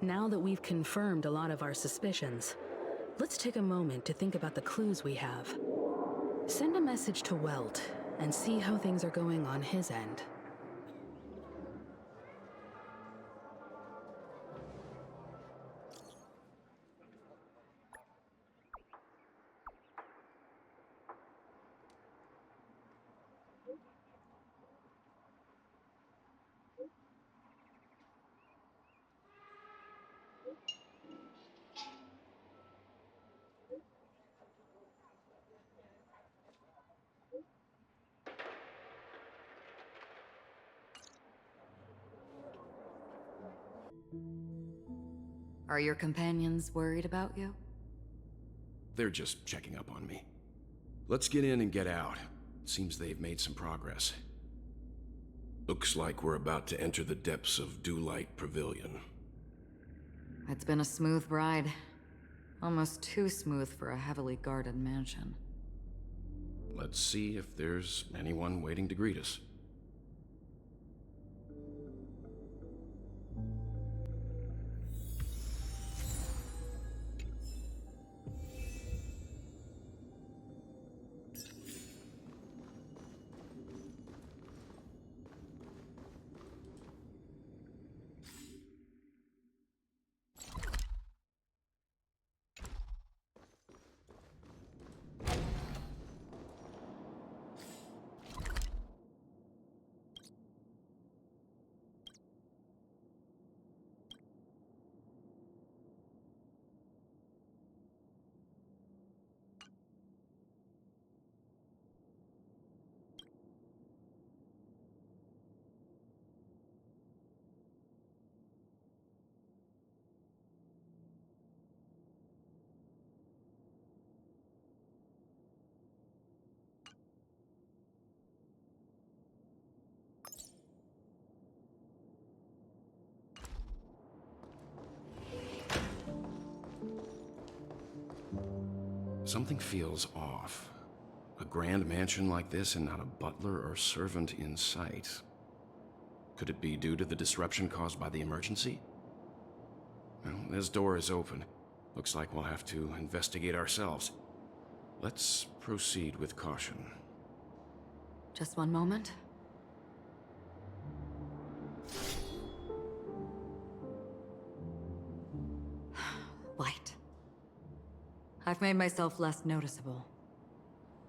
Now that we've confirmed a lot of our suspicions, let's take a moment to think about the clues we have. Send a message to Welt and see how things are going on his end. Are your companions worried about you? They're just checking up on me. Let's get in and get out. Seems they've made some progress. Looks like we're about to enter the depths of Dewlight Pavilion. It's been a smooth ride. Almost too smooth for a heavily guarded mansion. Let's see if there's anyone waiting to greet us. Something feels off. A grand mansion like this and not a butler or servant in sight. Could it be due to the disruption caused by the emergency? Well, this door is open. Looks like we'll have to investigate ourselves. Let's proceed with caution. Just one moment. Light. I've made myself less noticeable.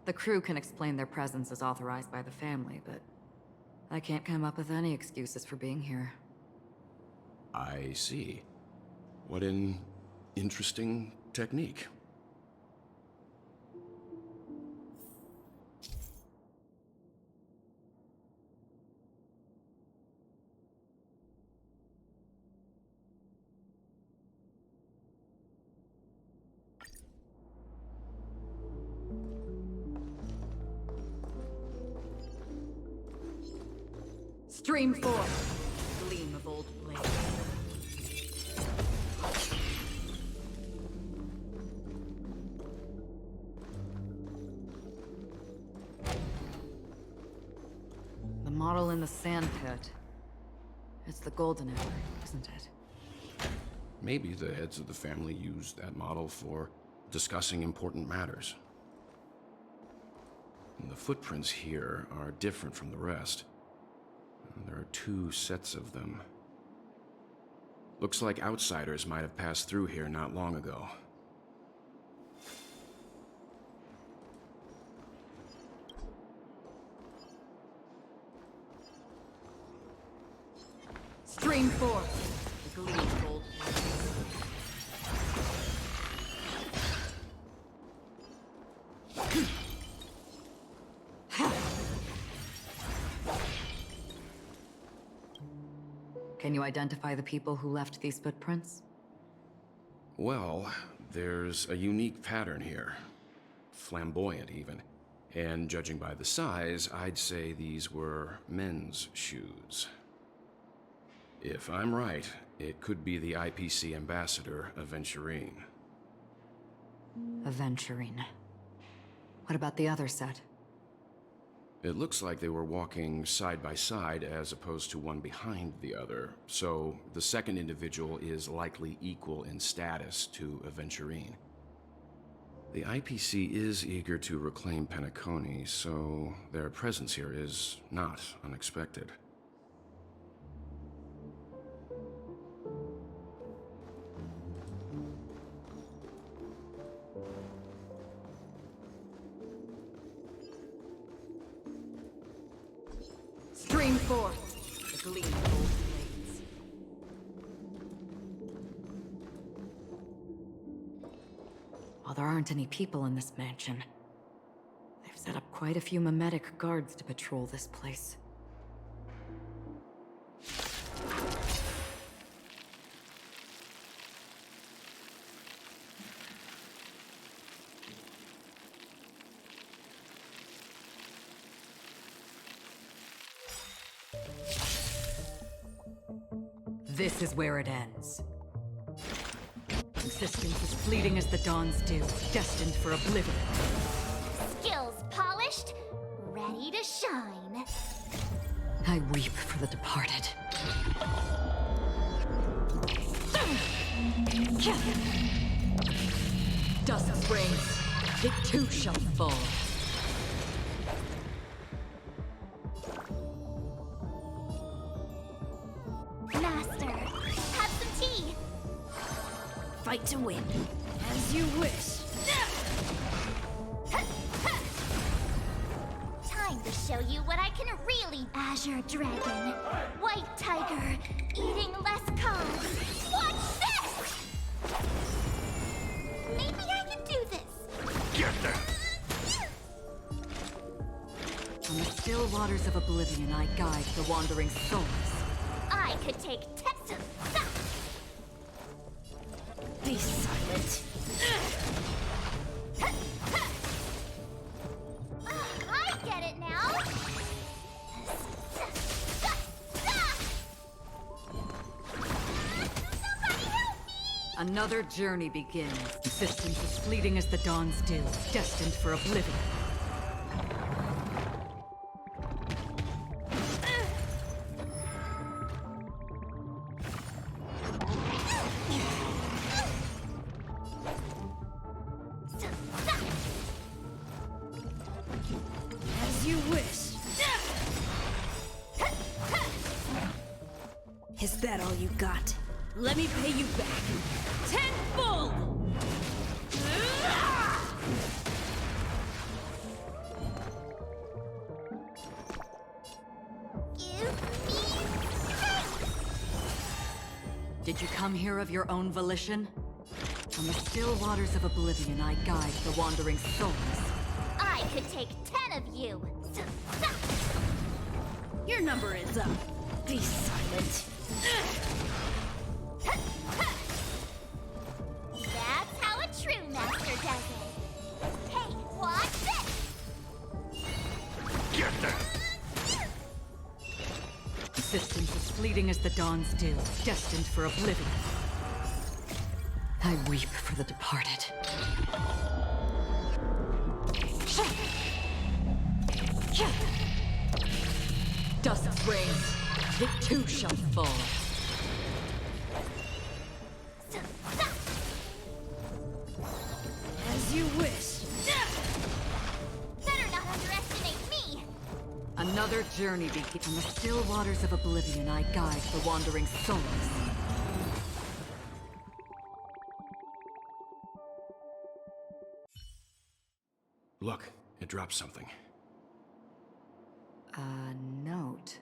The crew can explain their presence as authorized by the family, but I can't come up with any excuses for being here. I see. What an interesting technique. Stream forth, gleam of old blades. The model in the sand pit. It's the golden hour, isn't it? Maybe the heads of the family used that model for discussing important matters. And the footprints here are different from the rest. There are 2 sets of them. Looks like outsiders might have passed through here not long ago. Stream forth, the gleam of old Can you identify the people who left these footprints? Well, there's a unique pattern here. Flamboyant, even. And judging by the size, I'd say these were men's shoes. If I'm right, it could be the IPC ambassador, Aventurine. Aventurine. What about the other set? It looks like they were walking side by side as opposed to one behind the other, so the second individual is likely equal in status to Aventurine. The IPC is eager to reclaim Penacony, so their presence here is not unexpected. Stream forth, the gleam of old blades. While there aren't any people in this mansion, they've set up quite a few mimetic guards to patrol this place. This is where it ends. Existence as fleeting as the dawn's dew, destined for oblivion. Skills polished, ready to shine. I weep for the departed. Dust springs, it too shall fall. Master, have some tea. Fight to win, as you wish. Time to show you what I can really. Azure Dragon, White Tiger, eating less carbs. Watch this! Maybe I can do this. Get there! On the still waters of oblivion, I guide the wandering souls. I could take Tetsu. Be silent. I get it now. Somebody help me! Another journey begins. Existence as fleeting as the dawn's dew, destined for oblivion. As you wish. Is that all you got? Let me pay you back. Tenfold! Did you come here of your own volition? On the still waters of oblivion, I guide the wandering souls. I could take 10 of you. Your number is up. Be silent. That's how a true master does it. Hey, watch this! Get that! Existence as fleeting as the dawn's dew, destined for oblivion. I weep for the departed. Dusk's reign, it too shall fall. As you wish. Better not underestimate me! Another journey begins. On the still waters of oblivion, I guide the wandering souls. Look, it dropped something. A note.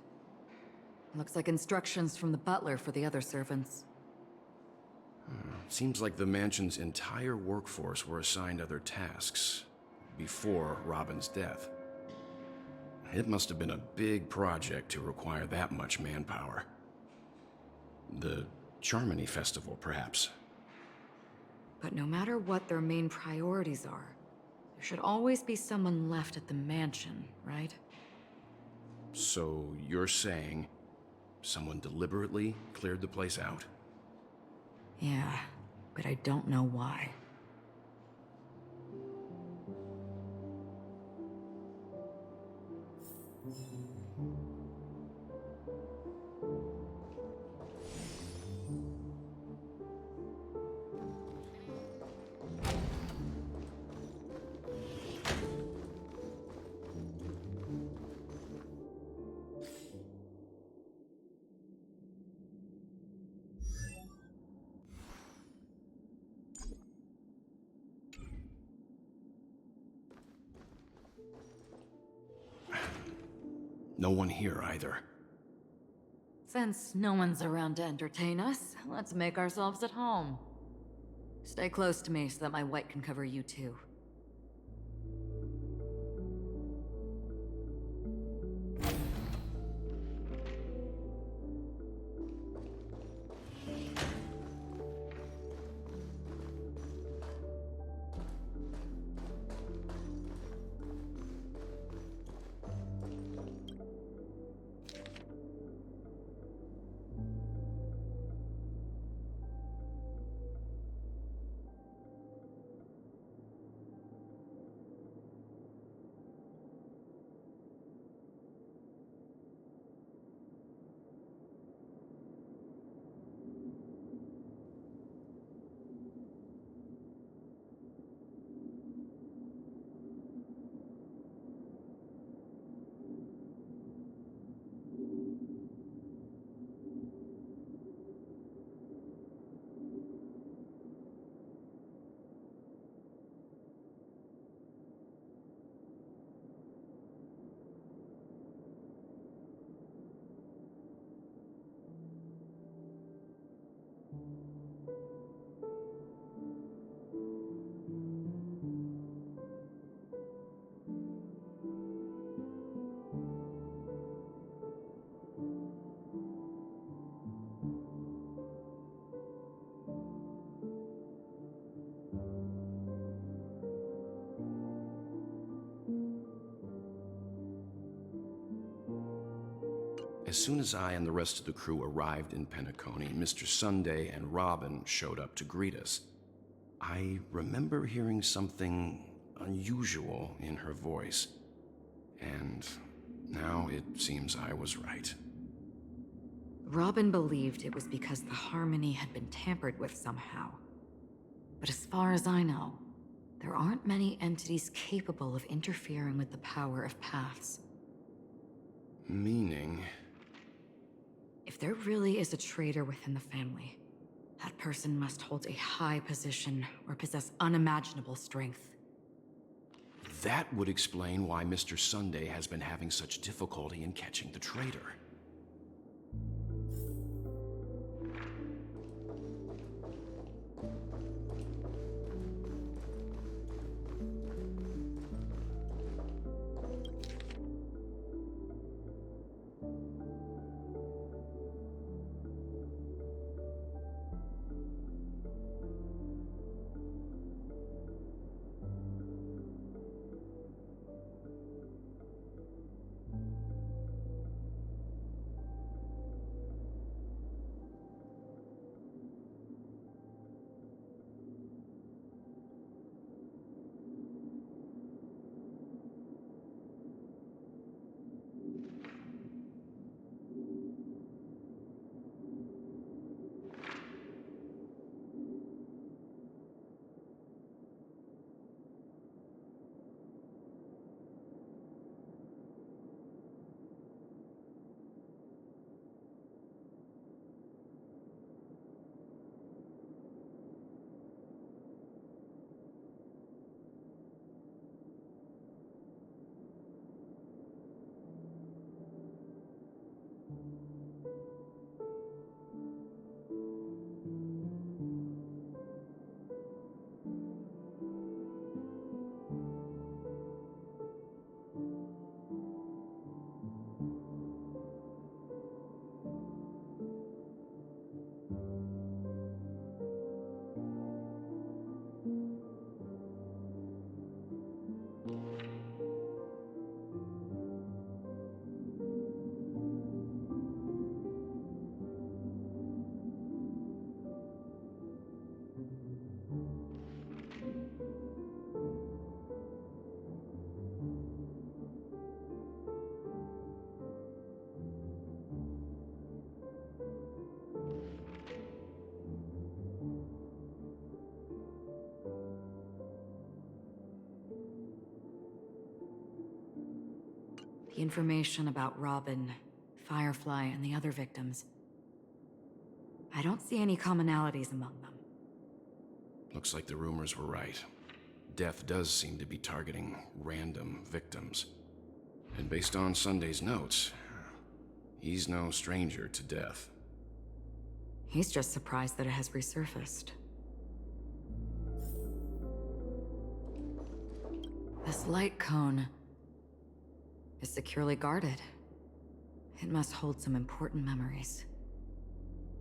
Looks like instructions from the butler for the other servants. Seems like the mansion's entire workforce were assigned other tasks before Robin's death. It must have been a big project to require that much manpower. The Charmony Festival, perhaps. But no matter what their main priorities are, there should always be someone left at the mansion, right? So you're saying someone deliberately cleared the place out? Yeah, but I don't know why. No one here either. Since no one's around to entertain us, let's make ourselves at home. Stay close to me so that my white can cover you too. As soon as I and the rest of the crew arrived in Penacony, Mr. Sunday and Robin showed up to greet us. I remember hearing something unusual in her voice, and now it seems I was right. Robin believed it was because the harmony had been tampered with somehow. But as far as I know, there aren't many entities capable of interfering with the power of paths. Meaning? If there really is a traitor within the family, that person must hold a high position or possess unimaginable strength. That would explain why Mr. Sunday has been having such difficulty in catching the traitor. The information about Robin, Firefly, and the other victims. I don't see any commonalities among them. Looks like the rumors were right. Death does seem to be targeting random victims. And based on Sunday's notes, he's no stranger to death. He's just surprised that it has resurfaced. This light cone is securely guarded. It must hold some important memories.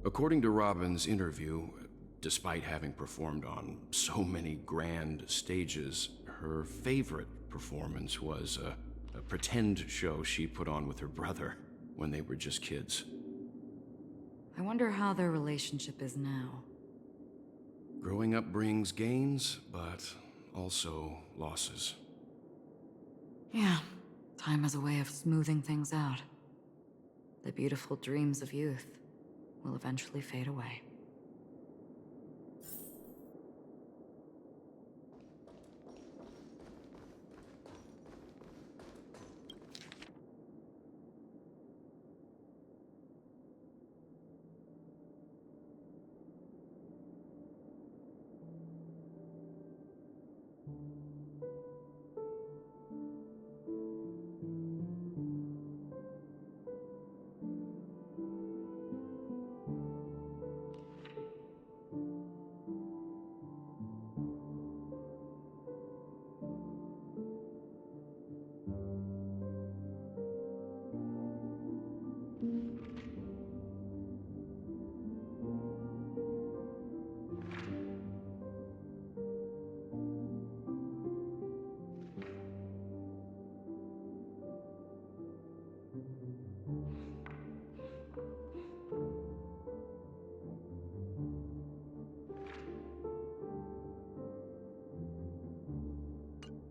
According to Robin's interview, despite having performed on so many grand stages, her favorite performance was a pretend show she put on with her brother when they were just kids. I wonder how their relationship is now. Growing up brings gains, but also losses. Yeah, time has a way of smoothing things out. The beautiful dreams of youth will eventually fade away.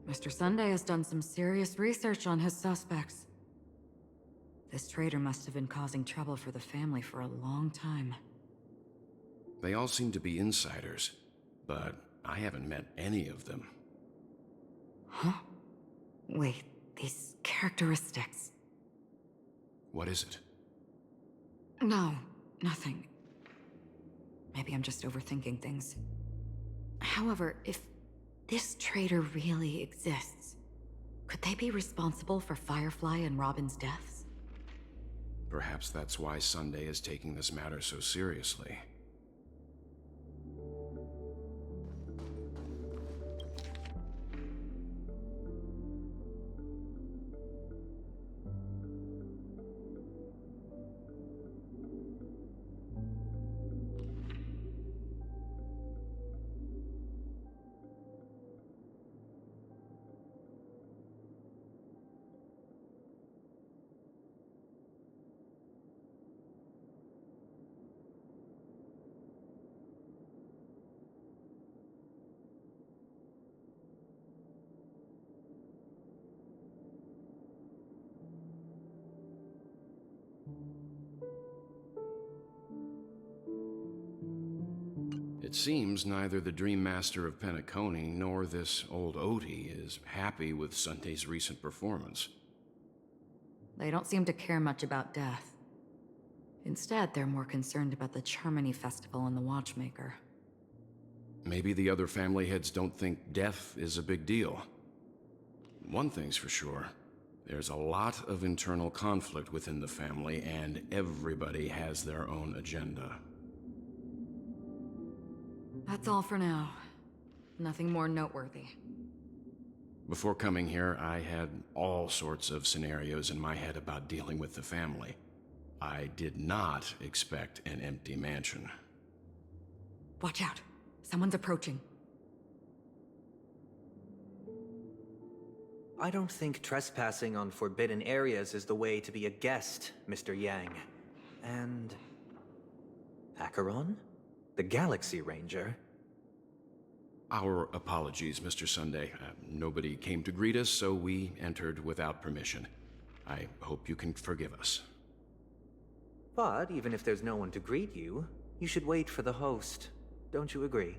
Mr. Sunday has done some serious research on his suspects. This traitor must have been causing trouble for the family for a long time. They all seem to be insiders, but I haven't met any of them. Huh? Wait, these characteristics... What is it? No, nothing. Maybe I'm just overthinking things. However, if this traitor really exists, could they be responsible for Firefly and Robin's deaths? Perhaps that's why Sunday is taking this matter so seriously. It seems neither the Dream Master of Penacony nor this old Odie is happy with Sunday's recent performance. They don't seem to care much about death. Instead, they're more concerned about the Charmony Festival and the Watchmaker. Maybe the other family heads don't think death is a big deal. One thing's for sure. There's a lot of internal conflict within the family, and everybody has their own agenda. That's all for now. Nothing more noteworthy. Before coming here, I had all sorts of scenarios in my head about dealing with the family. I did not expect an empty mansion. Watch out. Someone's approaching. I don't think trespassing on forbidden areas is the way to be a guest, Mr. Yang. And... Acheron? The Galaxy Ranger? Our apologies, Mr. Sunday. Nobody came to greet us, so we entered without permission. I hope you can forgive us. But even if there's no one to greet you, you should wait for the host. Don't you agree?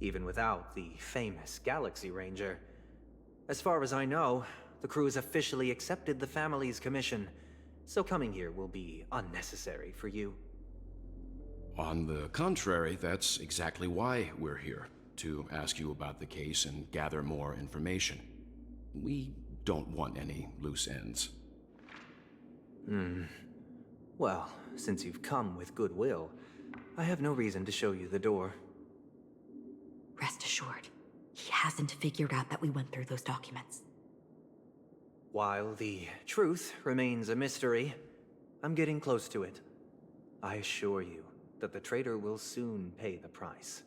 Even without the famous Galaxy Ranger. As far as I know, the crew has officially accepted the family's commission, so coming here will be unnecessary for you. On the contrary, that's exactly why we're here, to ask you about the case and gather more information. We don't want any loose ends. Well, since you've come with goodwill, I have no reason to show you the door. Rest assured, he hasn't figured out that we went through those documents. While the truth remains a mystery, I'm getting close to it. I assure you that the traitor will soon pay the price.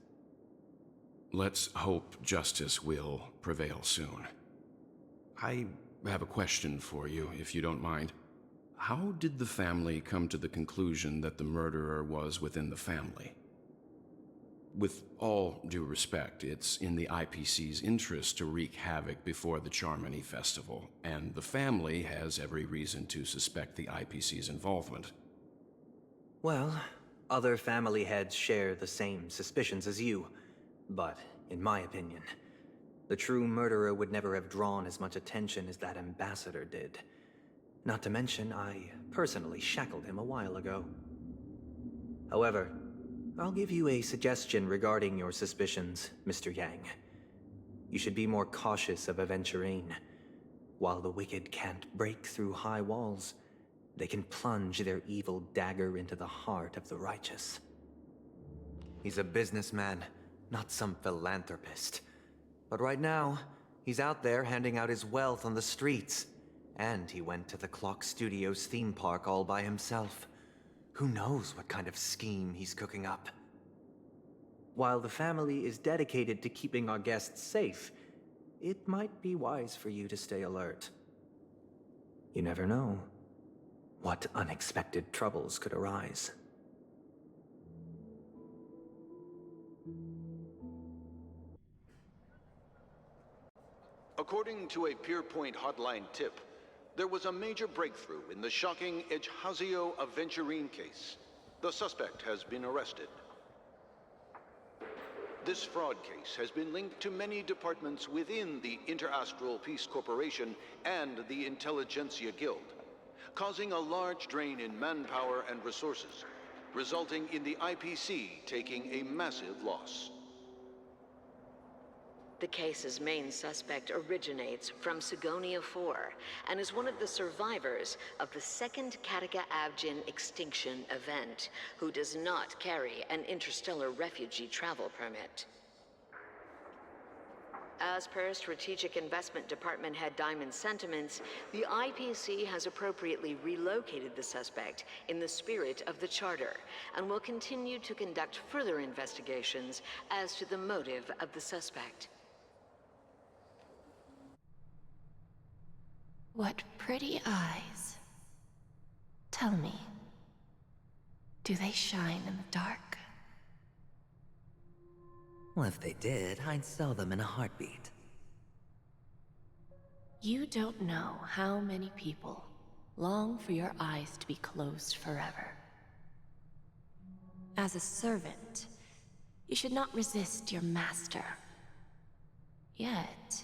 Let's hope justice will prevail soon. I have a question for you, if you don't mind. How did the family come to the conclusion that the murderer was within the family? With all due respect, it's in the IPC's interest to wreak havoc before the Charmony Festival, and the family has every reason to suspect the IPC's involvement. Well, other family heads share the same suspicions as you, but in my opinion, the true murderer would never have drawn as much attention as that ambassador did. Not to mention, I personally shackled him a while ago. However, I'll give you a suggestion regarding your suspicions, Mr. Yang. You should be more cautious of Aventurine. While the wicked can't break through high walls, they can plunge their evil dagger into the heart of the righteous. He's a businessman, not some philanthropist. But right now, he's out there handing out his wealth on the streets. And he went to the Clock Studios theme park all by himself. Who knows what kind of scheme he's cooking up? While the family is dedicated to keeping our guests safe, it might be wise for you to stay alert. You never know what unexpected troubles could arise. According to a Pierpoint hotline tip, there was a major breakthrough in the shocking Ejhazio Aventurine case. The suspect has been arrested. This fraud case has been linked to many departments within the Interastral Peace Corporation and the Intelligentsia Guild, causing a large drain in manpower and resources, resulting in the IPC taking a massive loss. The case's main suspect originates from Sigonia 4 and is one of the survivors of the second Kataka Avgin extinction event, who does not carry an interstellar refugee travel permit. As per Strategic Investment Department Head Diamond's sentiments, the IPC has appropriately relocated the suspect in the spirit of the Charter and will continue to conduct further investigations as to the motive of the suspect. What pretty eyes. Tell me, do they shine in the dark? Well, if they did, I'd sell them in a heartbeat. You don't know how many people long for your eyes to be closed forever. As a servant, you should not resist your master. Yet,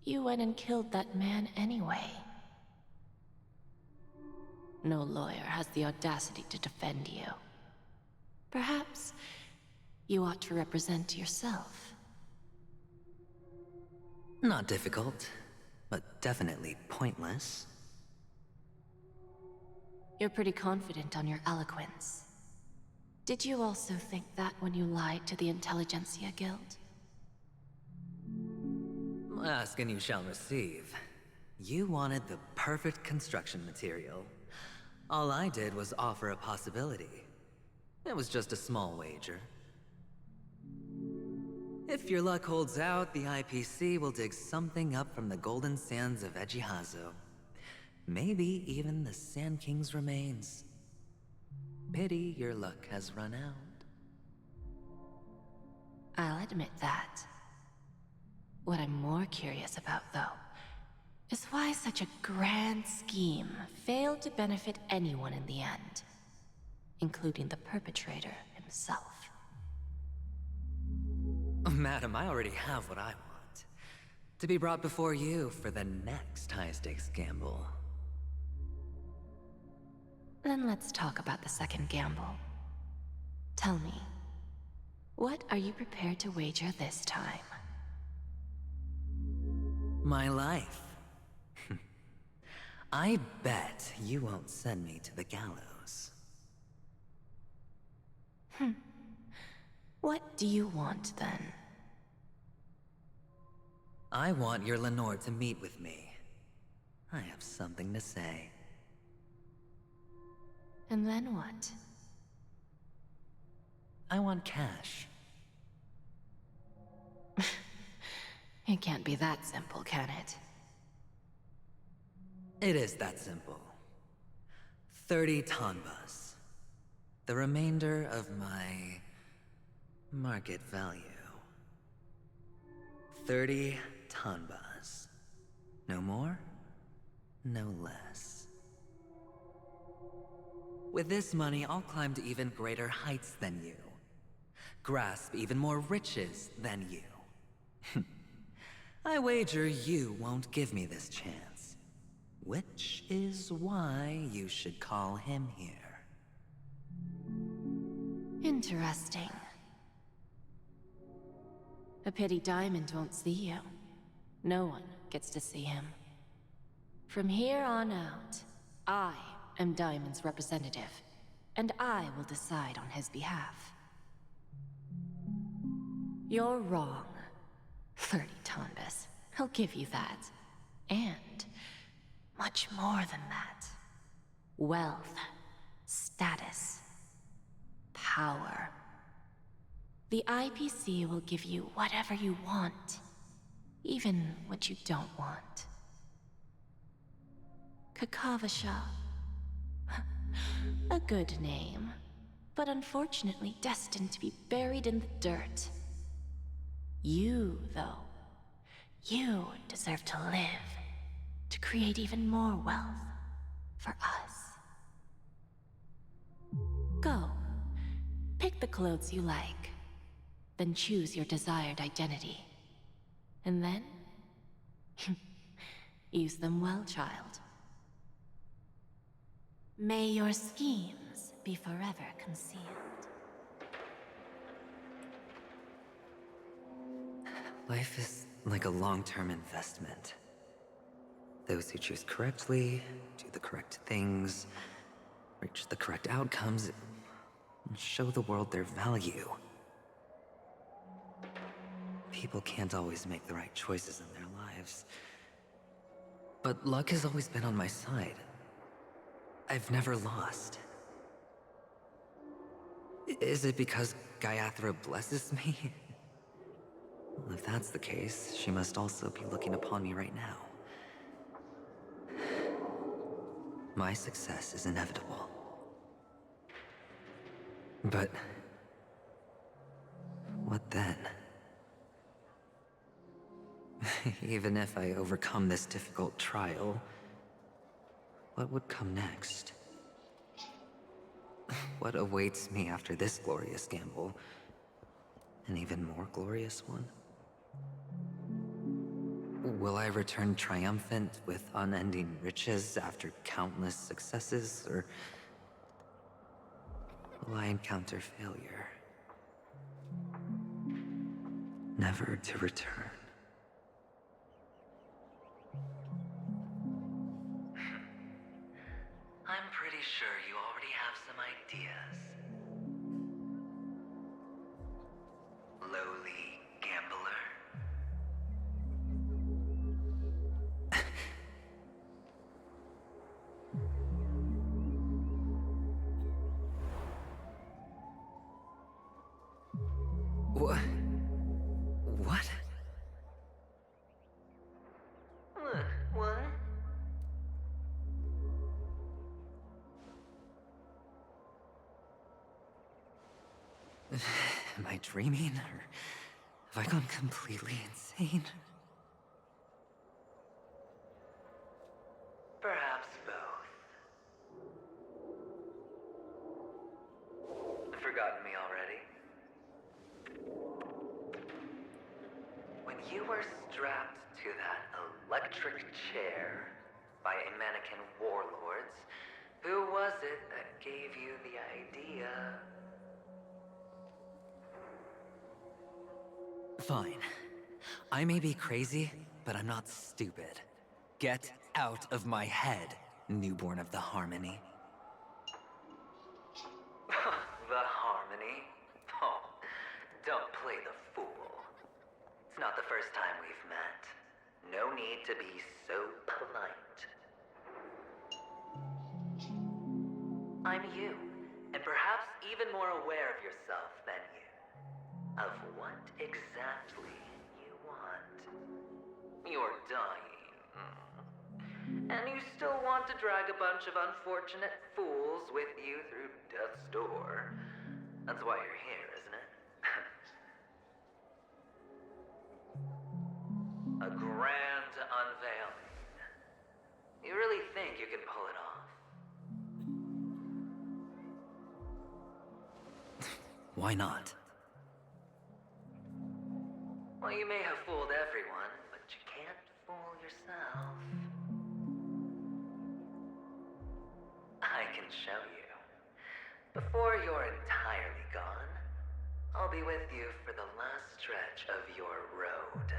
you went and killed that man anyway. No lawyer has the audacity to defend you. Perhaps you ought to represent yourself. Not difficult, but definitely pointless. You're pretty confident on your eloquence. Did you also think that when you lied to the Intelligentsia Guild? Ask and you shall receive. You wanted the perfect construction material. All I did was offer a possibility. It was just a small wager. If your luck holds out, the IPC will dig something up from the golden sands of Ejhazio. Maybe even the Sand King's remains. Pity your luck has run out. I'll admit that. What I'm more curious about, though, is why such a grand scheme failed to benefit anyone in the end, including the perpetrator himself. Madam, I already have what I want. To be brought before you for the next high-stakes gamble. Then let's talk about the second gamble. Tell me, what are you prepared to wager this time? My life. I bet you won't send me to the gallows. What do you want, then? I want your Lenore to meet with me. I have something to say. And then what? I want cash. It can't be that simple, can it? It is that simple. 30 tanbas. The remainder of my market value. 30 tanbas. No more, no less. With this money, I'll climb to even greater heights than you. Grasp even more riches than you. I wager you won't give me this chance. Which is why you should call him here. Interesting. A pity Diamond won't see you. No one gets to see him. From here on out, I am Diamond's representative, and I will decide on his behalf. You're wrong. 30 tanbas. I'll give you that. And much more than that. Wealth, status, power. The IPC will give you whatever you want, even what you don't want. Kakavasha. A good name, but unfortunately destined to be buried in the dirt. You, though, You deserve to live, to create even more wealth for us. Go. Pick the clothes you like, then choose your desired identity. And then, use them well, child. May your schemes be forever concealed. Life is like a long-term investment. Those who choose correctly, do the correct things, reach the correct outcomes, and show the world their value. People can't always make the right choices in their lives. But luck has always been on my side. I've never lost. Is it because Gaiathra blesses me? Well, if that's the case, she must also be looking upon me right now. My success is inevitable. But what then? Even if I overcome this difficult trial, what would come next? What awaits me after this glorious gamble? An even more glorious one? Will I return triumphant with unending riches after countless successes, or will I encounter failure? Never to return. I'm pretty sure you already have some ideas. Lowly gambler. What? What? What? Am I dreaming, or have I gone completely insane? Perhaps both. Forgotten me already? When you were strapped to that electric chair by a mannequin warlords, who was it that gave you the idea? Fine. I may be crazy, but I'm not stupid. Get out of my head, newborn of the Harmony. The Harmony? Oh, don't play the fool. It's not the first time we've met. No need to be so polite. I'm you, and perhaps even more aware of yourself than you. Of what exactly you want. You're dying. And you still want to drag a bunch of unfortunate fools with you through death's door. That's why you're here, isn't it? A grand unveiling. You really think you can pull it off? Why not? Well, you may have fooled everyone, but you can't fool yourself. I can show you. Before you're entirely gone, I'll be with you for the last stretch of your road.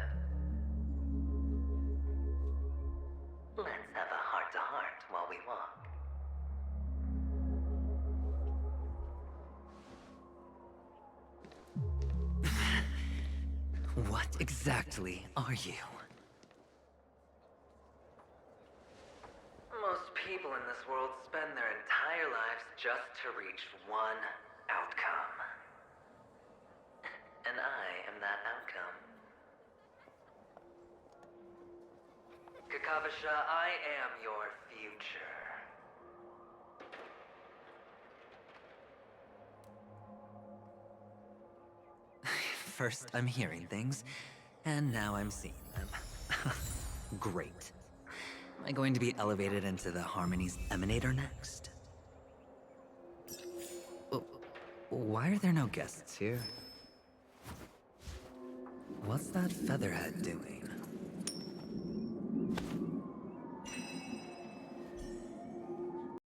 Let's have a heart-to-heart while we walk. What exactly are you? Most people in this world spend their entire lives just to reach one outcome. And I am that outcome. Kakavasha, I am your future. First, I'm hearing things, and now I'm seeing them. Great. Am I going to be elevated into the Harmony's Emanator next? Oh, why are there no guests here? What's that featherhead doing?